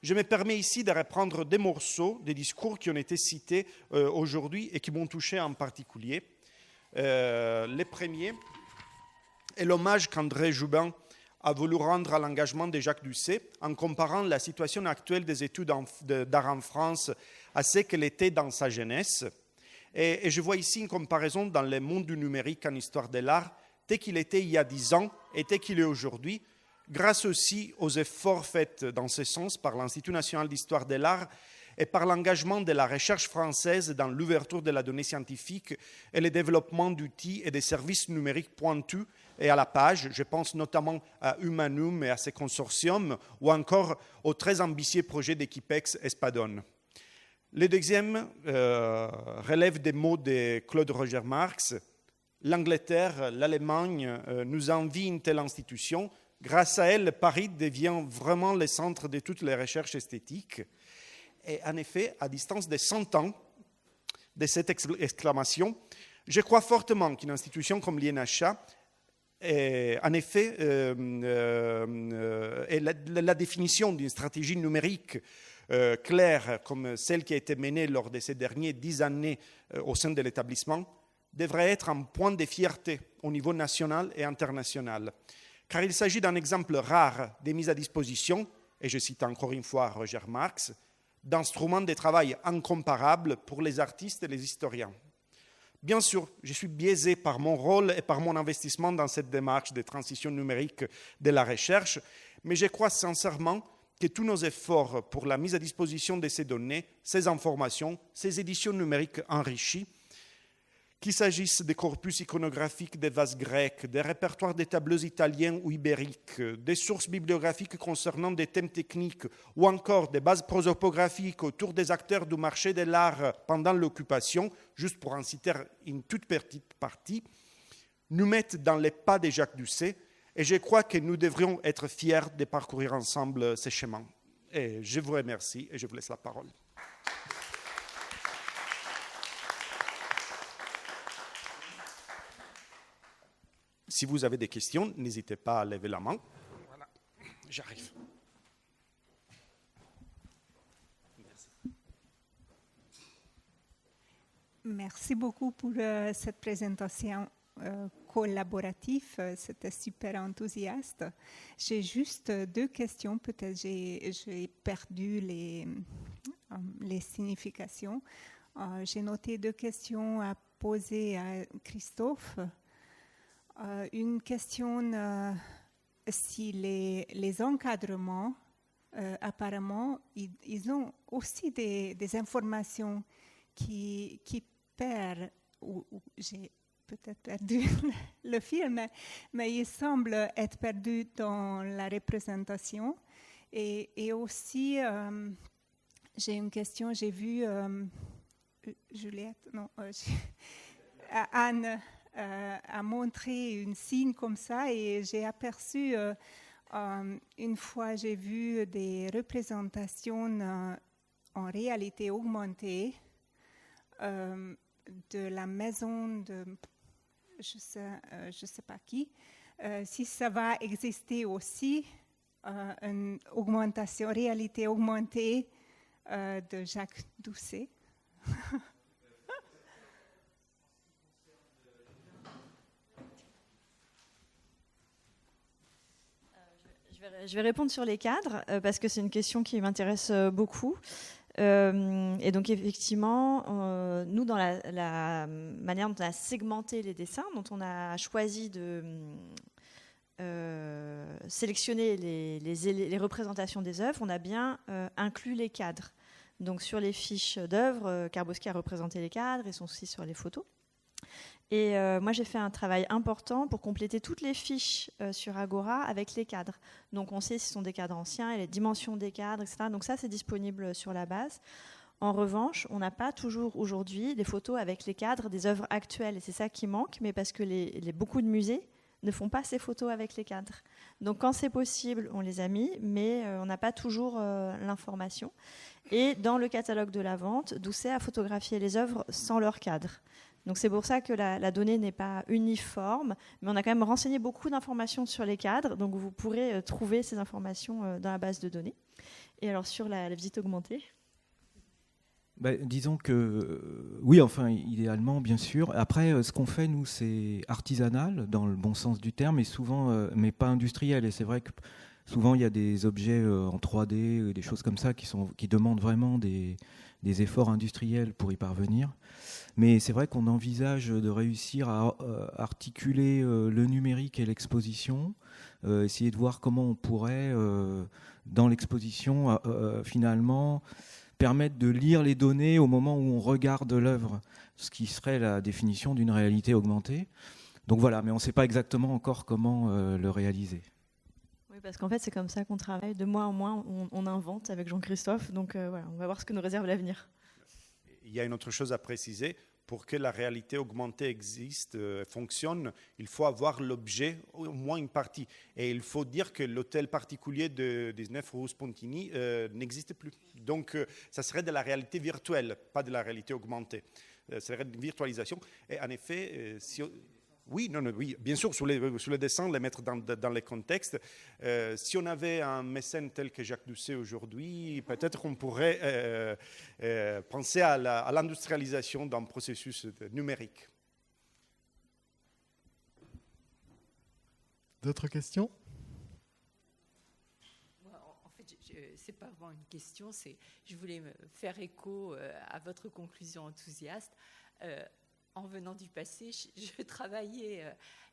Je me permets ici de reprendre des morceaux, des discours qui ont été cités aujourd'hui et qui m'ont touché en particulier. Les premiers est l'hommage qu'André Joubin a voulu rendre à l'engagement de Jacques Doucet en comparant la situation actuelle des études d'art en France à ce qu'elle était dans sa jeunesse. Et je vois ici une comparaison dans le monde du numérique en histoire de l'art, tel qu'il était il y a 10 ans et tel qu'il est aujourd'hui, grâce aussi aux efforts faits dans ce sens par l'Institut national d'histoire de l'art et par l'engagement de la recherche française dans l'ouverture de la donnée scientifique et le développement d'outils et de services numériques pointus et à la page. Je pense notamment à Humanum et à ses consortiums, ou encore au très ambitieux projet d'Equipex Espadon. Le deuxième relève des mots de Claude Roger Marx. L'Angleterre, l'Allemagne nous envient une telle institution. Grâce à elle, Paris devient vraiment le centre de toutes les recherches esthétiques. Et en effet, à distance de 100 ans de cette exclamation, je crois fortement qu'une institution comme l'INHA, en effet, est la définition d'une stratégie numérique claire comme celle qui a été menée lors de ces dernières 10 années au sein de l'établissement, devrait être un point de fierté au niveau national et international. Car il s'agit d'un exemple rare de mise à disposition, et je cite encore une fois Roger Marx, d'instruments de travail incomparables pour les artistes et les historiens. Bien sûr, je suis biaisé par mon rôle et par mon investissement dans cette démarche de transition numérique de la recherche, mais je crois sincèrement que tous nos efforts pour la mise à disposition de ces données, ces informations, ces éditions numériques enrichies, qu'il s'agisse des corpus iconographiques des vases grecs, des répertoires des tableaux italiens ou ibériques, des sources bibliographiques concernant des thèmes techniques ou encore des bases prosopographiques autour des acteurs du marché de l'art pendant l'occupation, juste pour en citer une toute petite partie, nous mettent dans les pas de Jacques Doucet et je crois que nous devrions être fiers de parcourir ensemble ces chemins. Et je vous remercie et je vous laisse la parole. Si vous avez des questions, n'hésitez pas à lever la main. Voilà, j'arrive. Merci beaucoup pour cette présentation collaborative. C'était super enthousiaste. J'ai juste 2 questions. Peut-être j'ai perdu les significations. J'ai noté 2 questions à poser à Christophe. Une question, si les encadrements, apparemment, ils ont aussi des informations qui perdent, ou j'ai peut-être perdu le film, mais il semble être perdu dans la représentation. Et aussi, j'ai une question, j'ai vu Juliette, non, Anne a montré une signe comme ça et j'ai aperçu, une fois j'ai vu des représentations en réalité augmentée de la maison de, je sais pas qui, si ça va exister aussi, une augmentation, réalité augmentée de Jacques Doucet. Je vais répondre sur les cadres parce que c'est une question qui m'intéresse beaucoup. Et donc effectivement, nous dans la manière dont on a segmenté les dessins, dont on a choisi de sélectionner les représentations des œuvres, on a bien inclus les cadres. Donc sur les fiches d'œuvres, Karboski a représenté les cadres et sont aussi sur les photos. Et moi, j'ai fait un travail important pour compléter toutes les fiches sur Agora avec les cadres. Donc, on sait si ce sont des cadres anciens et les dimensions des cadres, etc. Donc, ça, c'est disponible sur la base. En revanche, on n'a pas toujours aujourd'hui des photos avec les cadres des œuvres actuelles. Et c'est ça qui manque, mais parce que beaucoup de musées ne font pas ces photos avec les cadres. Donc, quand c'est possible, on les a mis, mais on n'a pas toujours l'information. Et dans le catalogue de la vente, Doucet a photographié les œuvres sans leur cadre. Donc c'est pour ça que la donnée n'est pas uniforme, mais on a quand même renseigné beaucoup d'informations sur les cadres, donc vous pourrez trouver ces informations dans la base de données. Et alors sur la visite augmentée, disons que oui, enfin idéalement bien sûr. Après, ce qu'on fait nous, c'est artisanal dans le bon sens du terme, et souvent, mais pas industriel. Et c'est vrai que souvent il y a des objets en 3D, des choses comme ça qui demandent vraiment des efforts industriels pour y parvenir. Mais c'est vrai qu'on envisage de réussir à articuler le numérique et l'exposition, essayer de voir comment on pourrait, dans l'exposition, finalement, permettre de lire les données au moment où on regarde l'œuvre, ce qui serait la définition d'une réalité augmentée. Donc voilà, mais on ne sait pas exactement encore comment le réaliser. Oui, parce qu'en fait, c'est comme ça qu'on travaille. De mois en mois, on invente avec Jean-Christophe. Donc voilà, on va voir ce que nous réserve l'avenir. Il y a une autre chose à préciser. Pour que la réalité augmentée existe, fonctionne, il faut avoir l'objet, au moins une partie. Et il faut dire que l'hôtel particulier de 19 rue Spontini n'existe plus. Donc, ça serait de la réalité virtuelle, pas de la réalité augmentée. Ça serait une virtualisation. Et en effet, oui, bien sûr, sur les dessins, les mettre dans les contextes. Si on avait un mécène tel que Jacques Doucet aujourd'hui, peut-être qu'on pourrait penser à l'industrialisation d'un processus numérique. D'autres questions ? En fait, ce n'est pas vraiment une question, je voulais me faire écho à votre conclusion enthousiaste. En venant du passé, je travaillais,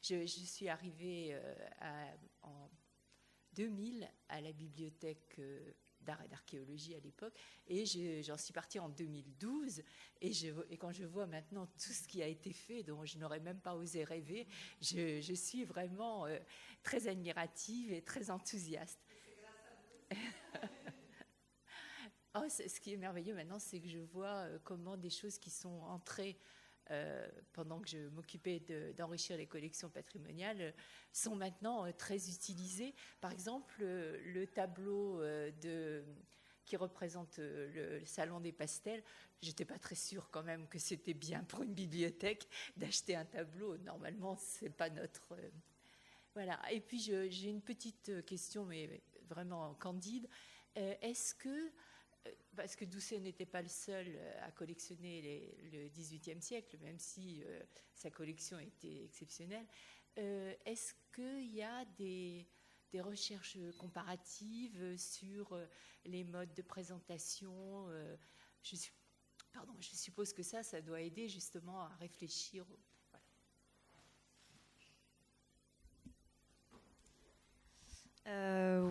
je suis arrivée en 2000 à la bibliothèque d'art et d'archéologie à l'époque, et j'en suis partie en 2012, et quand je vois maintenant tout ce qui a été fait, dont je n'aurais même pas osé rêver, je suis vraiment très admirative et très enthousiaste. Ce qui est merveilleux maintenant, c'est que je vois comment des choses qui sont entrées pendant que je m'occupais d'enrichir les collections patrimoniales, sont maintenant très utilisées. Par exemple, le tableau qui représente le salon des pastels, je n'étais pas très sûre quand même que c'était bien pour une bibliothèque d'acheter un tableau. Normalement, ce n'est pas notre... Voilà. Et puis, j'ai une petite question, mais vraiment candide. Est-ce que parce que Doucet n'était pas le seul à collectionner le XVIIIe siècle, même si sa collection était exceptionnelle. Est-ce qu'il y a des recherches comparatives sur les modes de présentation? Je suppose que ça doit aider justement à réfléchir.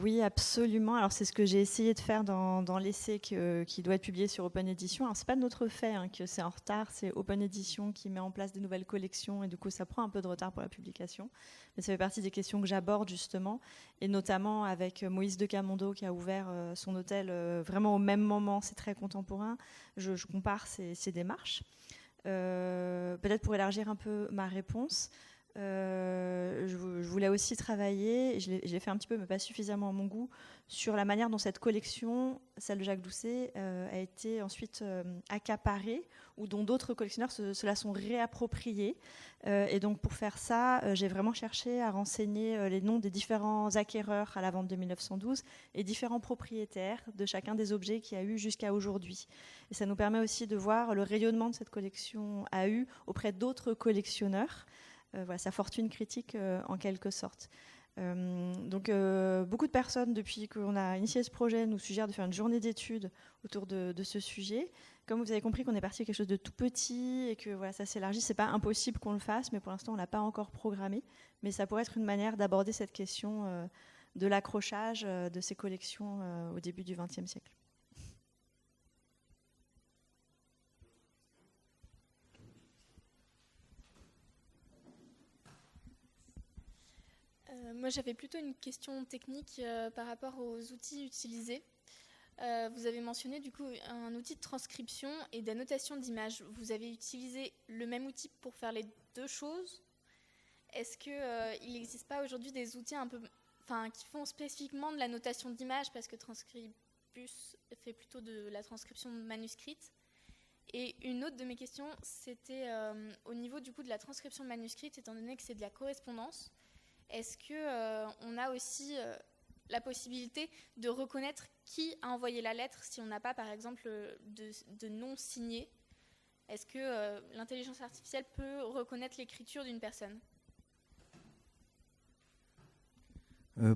Oui, absolument. Alors c'est ce que j'ai essayé de faire dans l'essai qui doit être publié sur Open Edition. Alors c'est pas de notre fait que c'est en retard, c'est Open Edition qui met en place des nouvelles collections et du coup ça prend un peu de retard pour la publication. Mais ça fait partie des questions que j'aborde justement, et notamment avec Moïse de Camondo qui a ouvert son hôtel vraiment au même moment. C'est très contemporain. Je compare ces démarches. Peut-être pour élargir un peu ma réponse. Je voulais aussi travailler, et je l'ai fait un petit peu, mais pas suffisamment à mon goût, sur la manière dont cette collection, celle de Jacques Doucet, a été ensuite accaparée, ou dont d'autres collectionneurs se la sont réappropriés. Et donc pour faire ça, j'ai vraiment cherché à renseigner les noms des différents acquéreurs à la vente de 1912 et différents propriétaires de chacun des objets qu'il y a eu jusqu'à aujourd'hui. Et ça nous permet aussi de voir le rayonnement de cette collection a eu auprès d'autres collectionneurs. Voilà, sa fortune critique en quelque sorte. Donc beaucoup de personnes, depuis qu'on a initié ce projet, nous suggèrent de faire une journée d'études autour de ce sujet. Comme vous avez compris qu'on est parti de quelque chose de tout petit et que voilà, ça s'élargit, c'est pas impossible qu'on le fasse, mais pour l'instant on l'a pas encore programmé. Mais ça pourrait être une manière d'aborder cette question de l'accrochage de ces collections au début du XXe siècle. Moi, j'avais plutôt une question technique par rapport aux outils utilisés. Vous avez mentionné du coup un outil de transcription et d'annotation d'images. Vous avez utilisé le même outil pour faire les deux choses. Est-ce qu'il n'existe pas aujourd'hui des outils qui font spécifiquement de l'annotation d'images, parce que Transcribus fait plutôt de la transcription manuscrite? Et une autre de mes questions, c'était au niveau du coup de la transcription manuscrite, étant donné que c'est de la correspondance. Est-ce qu'on a aussi la possibilité de reconnaître qui a envoyé la lettre si on n'a pas, par exemple, de nom signé? Est-ce que l'intelligence artificielle peut reconnaître l'écriture d'une personne?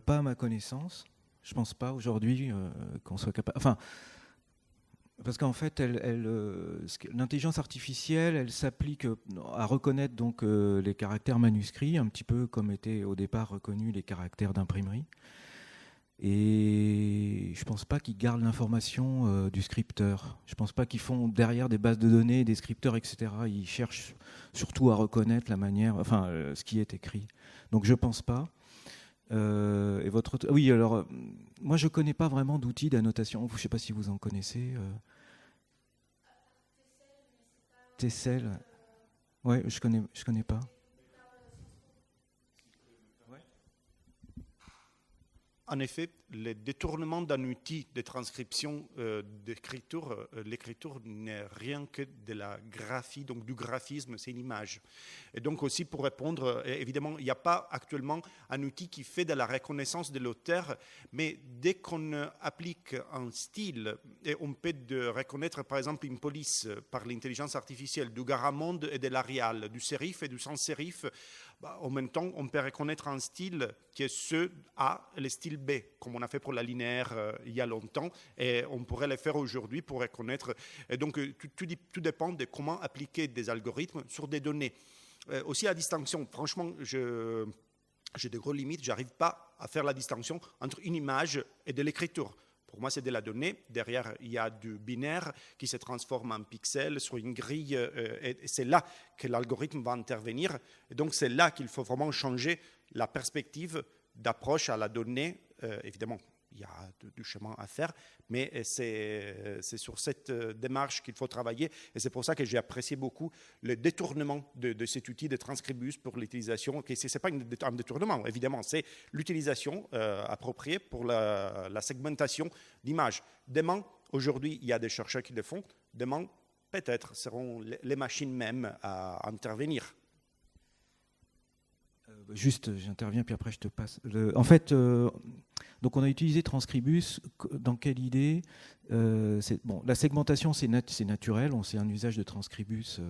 Pas à ma connaissance. Je ne pense pas aujourd'hui qu'on soit capable... Enfin, parce qu'en fait, l'intelligence artificielle, elle s'applique à reconnaître donc les caractères manuscrits, un petit peu comme étaient au départ reconnus les caractères d'imprimerie. Et je ne pense pas qu'ils gardent l'information du scripteur. Je ne pense pas qu'ils font derrière des bases de données, des scripteurs, etc. Ils cherchent surtout à reconnaître la manière, ce qui est écrit. Donc je ne pense pas. Et oui, alors moi je connais pas vraiment d'outils d'annotation. Je sais pas si vous en connaissez. Tessel. Ouais, je connais pas. En effet, le détournement d'un outil de transcription d'écriture, l'écriture n'est rien que de la graphie, donc du graphisme, c'est une image. Et donc aussi pour répondre, évidemment, il n'y a pas actuellement un outil qui fait de la reconnaissance de l'auteur, mais dès qu'on applique un style, et on peut reconnaître par exemple une police par l'intelligence artificielle, du Garamond et de l'Arial, du sérif et du sans-sérif, en même temps, on peut reconnaître un style qui est ce A et le style B, comme on a fait pour la linéaire il y a longtemps, et on pourrait le faire aujourd'hui pour reconnaître. Et donc, tout dépend de comment appliquer des algorithmes sur des données. Aussi, la distinction, franchement, j'ai de grosses limites, je n'arrive pas à faire la distinction entre une image et de l'écriture. Pour moi, c'est de la donnée. Derrière, il y a du binaire qui se transforme en pixels sur une grille. Et c'est là que l'algorithme va intervenir. Et donc, c'est là qu'il faut vraiment changer la perspective d'approche à la donnée. Évidemment, il y a du chemin à faire, mais c'est sur cette démarche qu'il faut travailler. Et c'est pour ça que j'ai apprécié beaucoup le détournement de cet outil de Transcribus pour l'utilisation. Ce n'est pas un détournement, évidemment, c'est l'utilisation appropriée pour la segmentation d'images. Demain, aujourd'hui, il y a des chercheurs qui le font. Demain, peut-être seront les machines mêmes à intervenir. Juste, j'interviens, puis après je te passe. En fait, Donc on a utilisé Transcribus dans quelle idée la segmentation c'est naturel, c'est un usage de Transcribus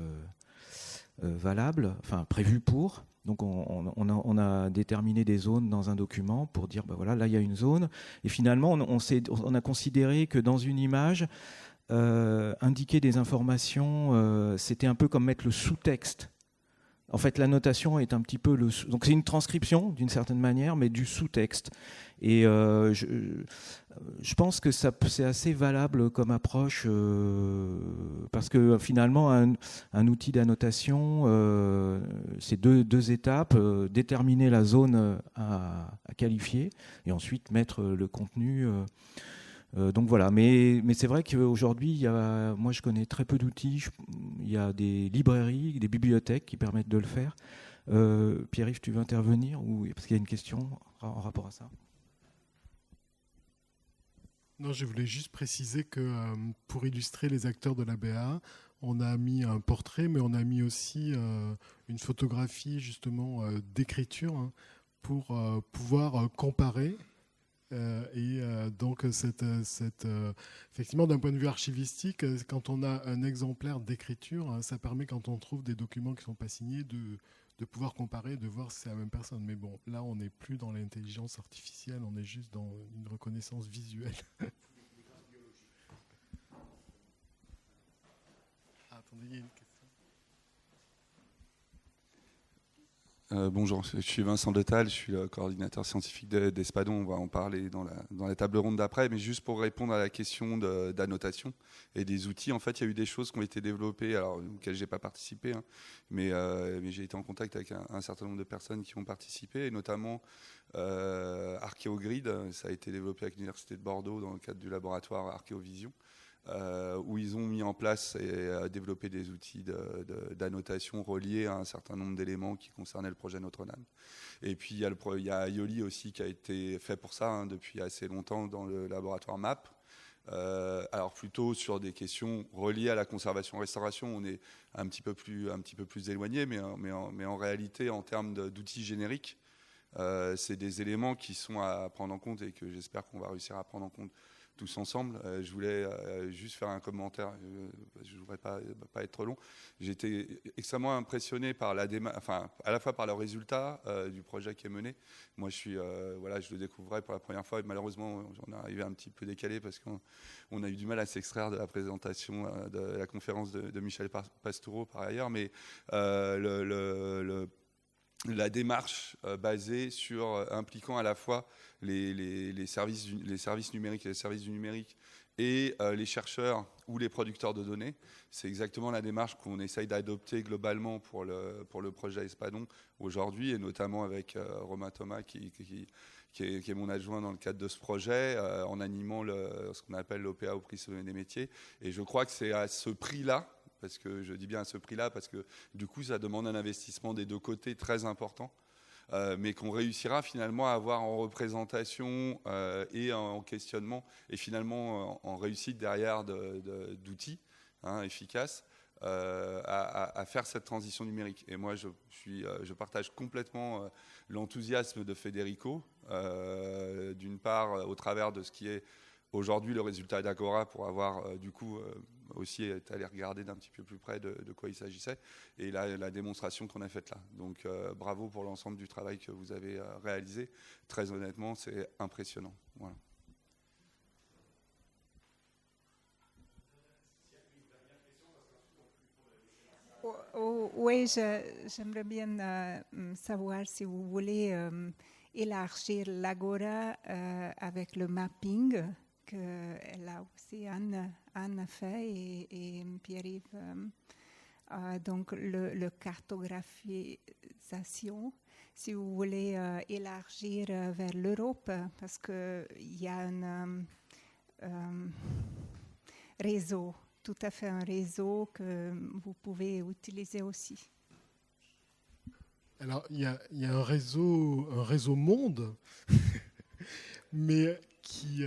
valable, enfin prévu pour. Donc on a déterminé des zones dans un document pour dire voilà, là il y a une zone. Et finalement on a considéré que dans une image, indiquer des informations, c'était un peu comme mettre le sous-texte. En fait, la notation est un petit peu donc c'est une transcription d'une certaine manière, mais du sous-texte. Et je pense que c'est assez valable comme approche parce que finalement, un outil d'annotation, c'est deux étapes déterminer la zone à qualifier et ensuite mettre le contenu. Donc voilà, mais c'est vrai qu'aujourd'hui, moi je connais très peu d'outils. Il y a des librairies, des bibliothèques qui permettent de le faire. Pierre-Yves, tu veux intervenir parce qu'il y a une question en rapport à ça. Non, je voulais juste préciser que pour illustrer les acteurs de la BA, on a mis un portrait, mais on a mis aussi une photographie justement d'écriture pour pouvoir comparer. Donc, effectivement, d'un point de vue archivistique, quand on a un exemplaire d'écriture, ça permet, quand on trouve des documents qui ne sont pas signés, de pouvoir comparer, de voir si c'est la même personne. Mais bon, là, on n'est plus dans l'intelligence artificielle, on est juste dans une reconnaissance visuelle. Attendez, il y a une question. Bonjour, je suis Vincent Detal, je suis le coordinateur scientifique d'Espadon. On va en parler dans la table ronde d'après, mais juste pour répondre à la question d'annotation et des outils, en fait, il y a eu des choses qui ont été développées, alors auxquelles je n'ai pas participé, mais j'ai été en contact avec un certain nombre de personnes qui ont participé, et notamment Archéogrid, ça a été développé avec l'Université de Bordeaux dans le cadre du laboratoire Archéovision. Où ils ont mis en place et développé des outils d'annotation reliés à un certain nombre d'éléments qui concernaient le projet Notre-Dame. Et puis il y a Ioli aussi qui a été fait pour ça depuis assez longtemps dans le laboratoire MAP. Alors plutôt sur des questions reliées à la conservation-restauration, on est un petit peu plus éloigné, mais en réalité, en termes d'outils génériques, c'est des éléments qui sont à prendre en compte et que j'espère qu'on va réussir à prendre en compte tous ensemble. Je voulais juste faire un commentaire, je ne voudrais pas être trop long. J'ai été extrêmement impressionné par à la fois par le résultat du projet qui est mené. Moi, je le découvrais pour la première fois et malheureusement, j'en est arrivé un petit peu décalé parce qu'on a eu du mal à s'extraire de la présentation de la conférence de Michel Pastoureau par ailleurs, mais la démarche basée sur impliquant à la fois les services numériques et les services du numérique et les chercheurs ou les producteurs de données, c'est exactement la démarche qu'on essaye d'adopter globalement pour le projet Espadon aujourd'hui, et notamment avec Romain Thomas qui est mon adjoint dans le cadre de ce projet, en animant ce qu'on appelle l'OPA au prix des métiers. Et je crois que c'est à ce prix-là, parce que je dis bien à ce prix-là, parce que du coup, ça demande un investissement des deux côtés très important, mais qu'on réussira finalement à avoir en représentation et en questionnement, et finalement en réussite derrière d'outils efficaces, à faire cette transition numérique. Et moi, je partage complètement l'enthousiasme de Federico, d'une part au travers de ce qui est aujourd'hui le résultat d'Agora, pour avoir du coup aussi allé regarder d'un petit peu plus près de quoi il s'agissait, et la démonstration qu'on a faite là. Donc bravo pour l'ensemble du travail que vous avez réalisé. Très honnêtement, c'est impressionnant. Voilà. Oui, j'aimerais bien savoir si vous voulez élargir l'Agora avec le mapping qu'elle a aussi Anne fait et Pierre-Yves. Donc le cartographisation, si vous voulez élargir vers l'Europe, parce qu'il y a un réseau, tout à fait un réseau que vous pouvez utiliser aussi. Alors, il y a un réseau monde, mais qui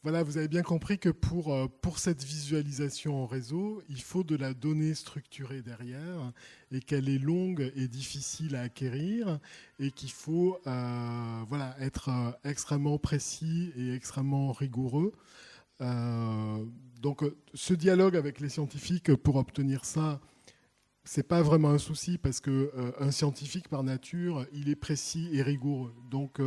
voilà, vous avez bien compris que pour cette visualisation en réseau, il faut de la donnée structurée derrière et qu'elle est longue et difficile à acquérir et qu'il faut être extrêmement précis et extrêmement rigoureux. Donc ce dialogue avec les scientifiques pour obtenir ça, c'est pas vraiment un souci parce que un scientifique par nature, il est précis et rigoureux. Donc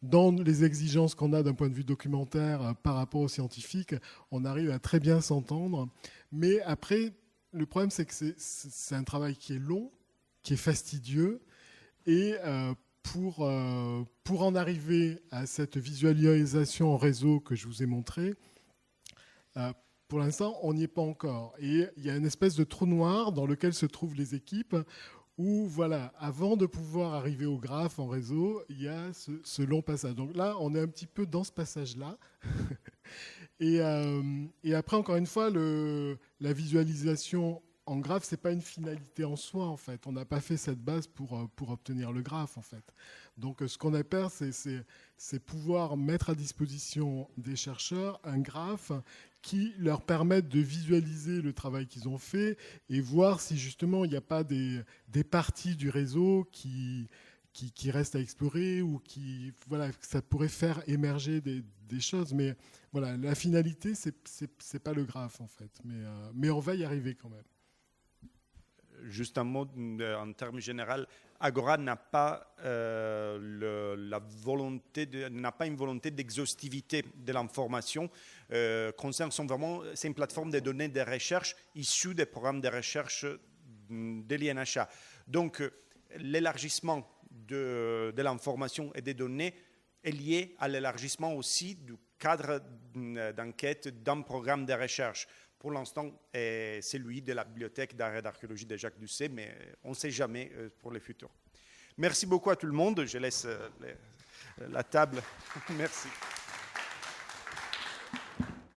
dans les exigences qu'on a d'un point de vue documentaire par rapport aux scientifiques, on arrive à très bien s'entendre. Mais après, le problème, c'est que c'est un travail qui est long, qui est fastidieux. Et pour en arriver à cette visualisation en réseau que je vous ai montrée, pour l'instant, on n'y est pas encore. Et il y a une espèce de trou noir dans lequel se trouvent les équipes où, voilà, avant de pouvoir arriver au graphe en réseau, il y a ce long passage. Donc là, on est un petit peu dans ce passage-là. et après, encore une fois, la visualisation en graphe, ce n'est pas une finalité en soi, en fait. On n'a pas fait cette base pour obtenir le graphe, en fait. Donc ce qu'on espère, c'est pouvoir mettre à disposition des chercheurs un graphe qui leur permettent de visualiser le travail qu'ils ont fait et voir si justement il n'y a pas des parties du réseau qui restent à explorer ou que ça pourrait faire émerger des choses. Mais voilà, la finalité, c'est pas le graphe en fait. Mais on va y arriver quand même. Juste un mot en termes généraux, Agora n'a pas n'a pas une volonté d'exhaustivité de l'information. C'est une plateforme de données de recherche issue des programmes de recherche de l'INHA. Donc, l'élargissement de l'information et des données est lié à l'élargissement aussi du cadre d'enquête d'un programme de recherche. Pour l'instant, c'est celui de la bibliothèque d'art et d'archéologie de Jacques Doucet, mais on ne sait jamais pour le futur. Merci beaucoup à tout le monde. Je laisse la table. Merci.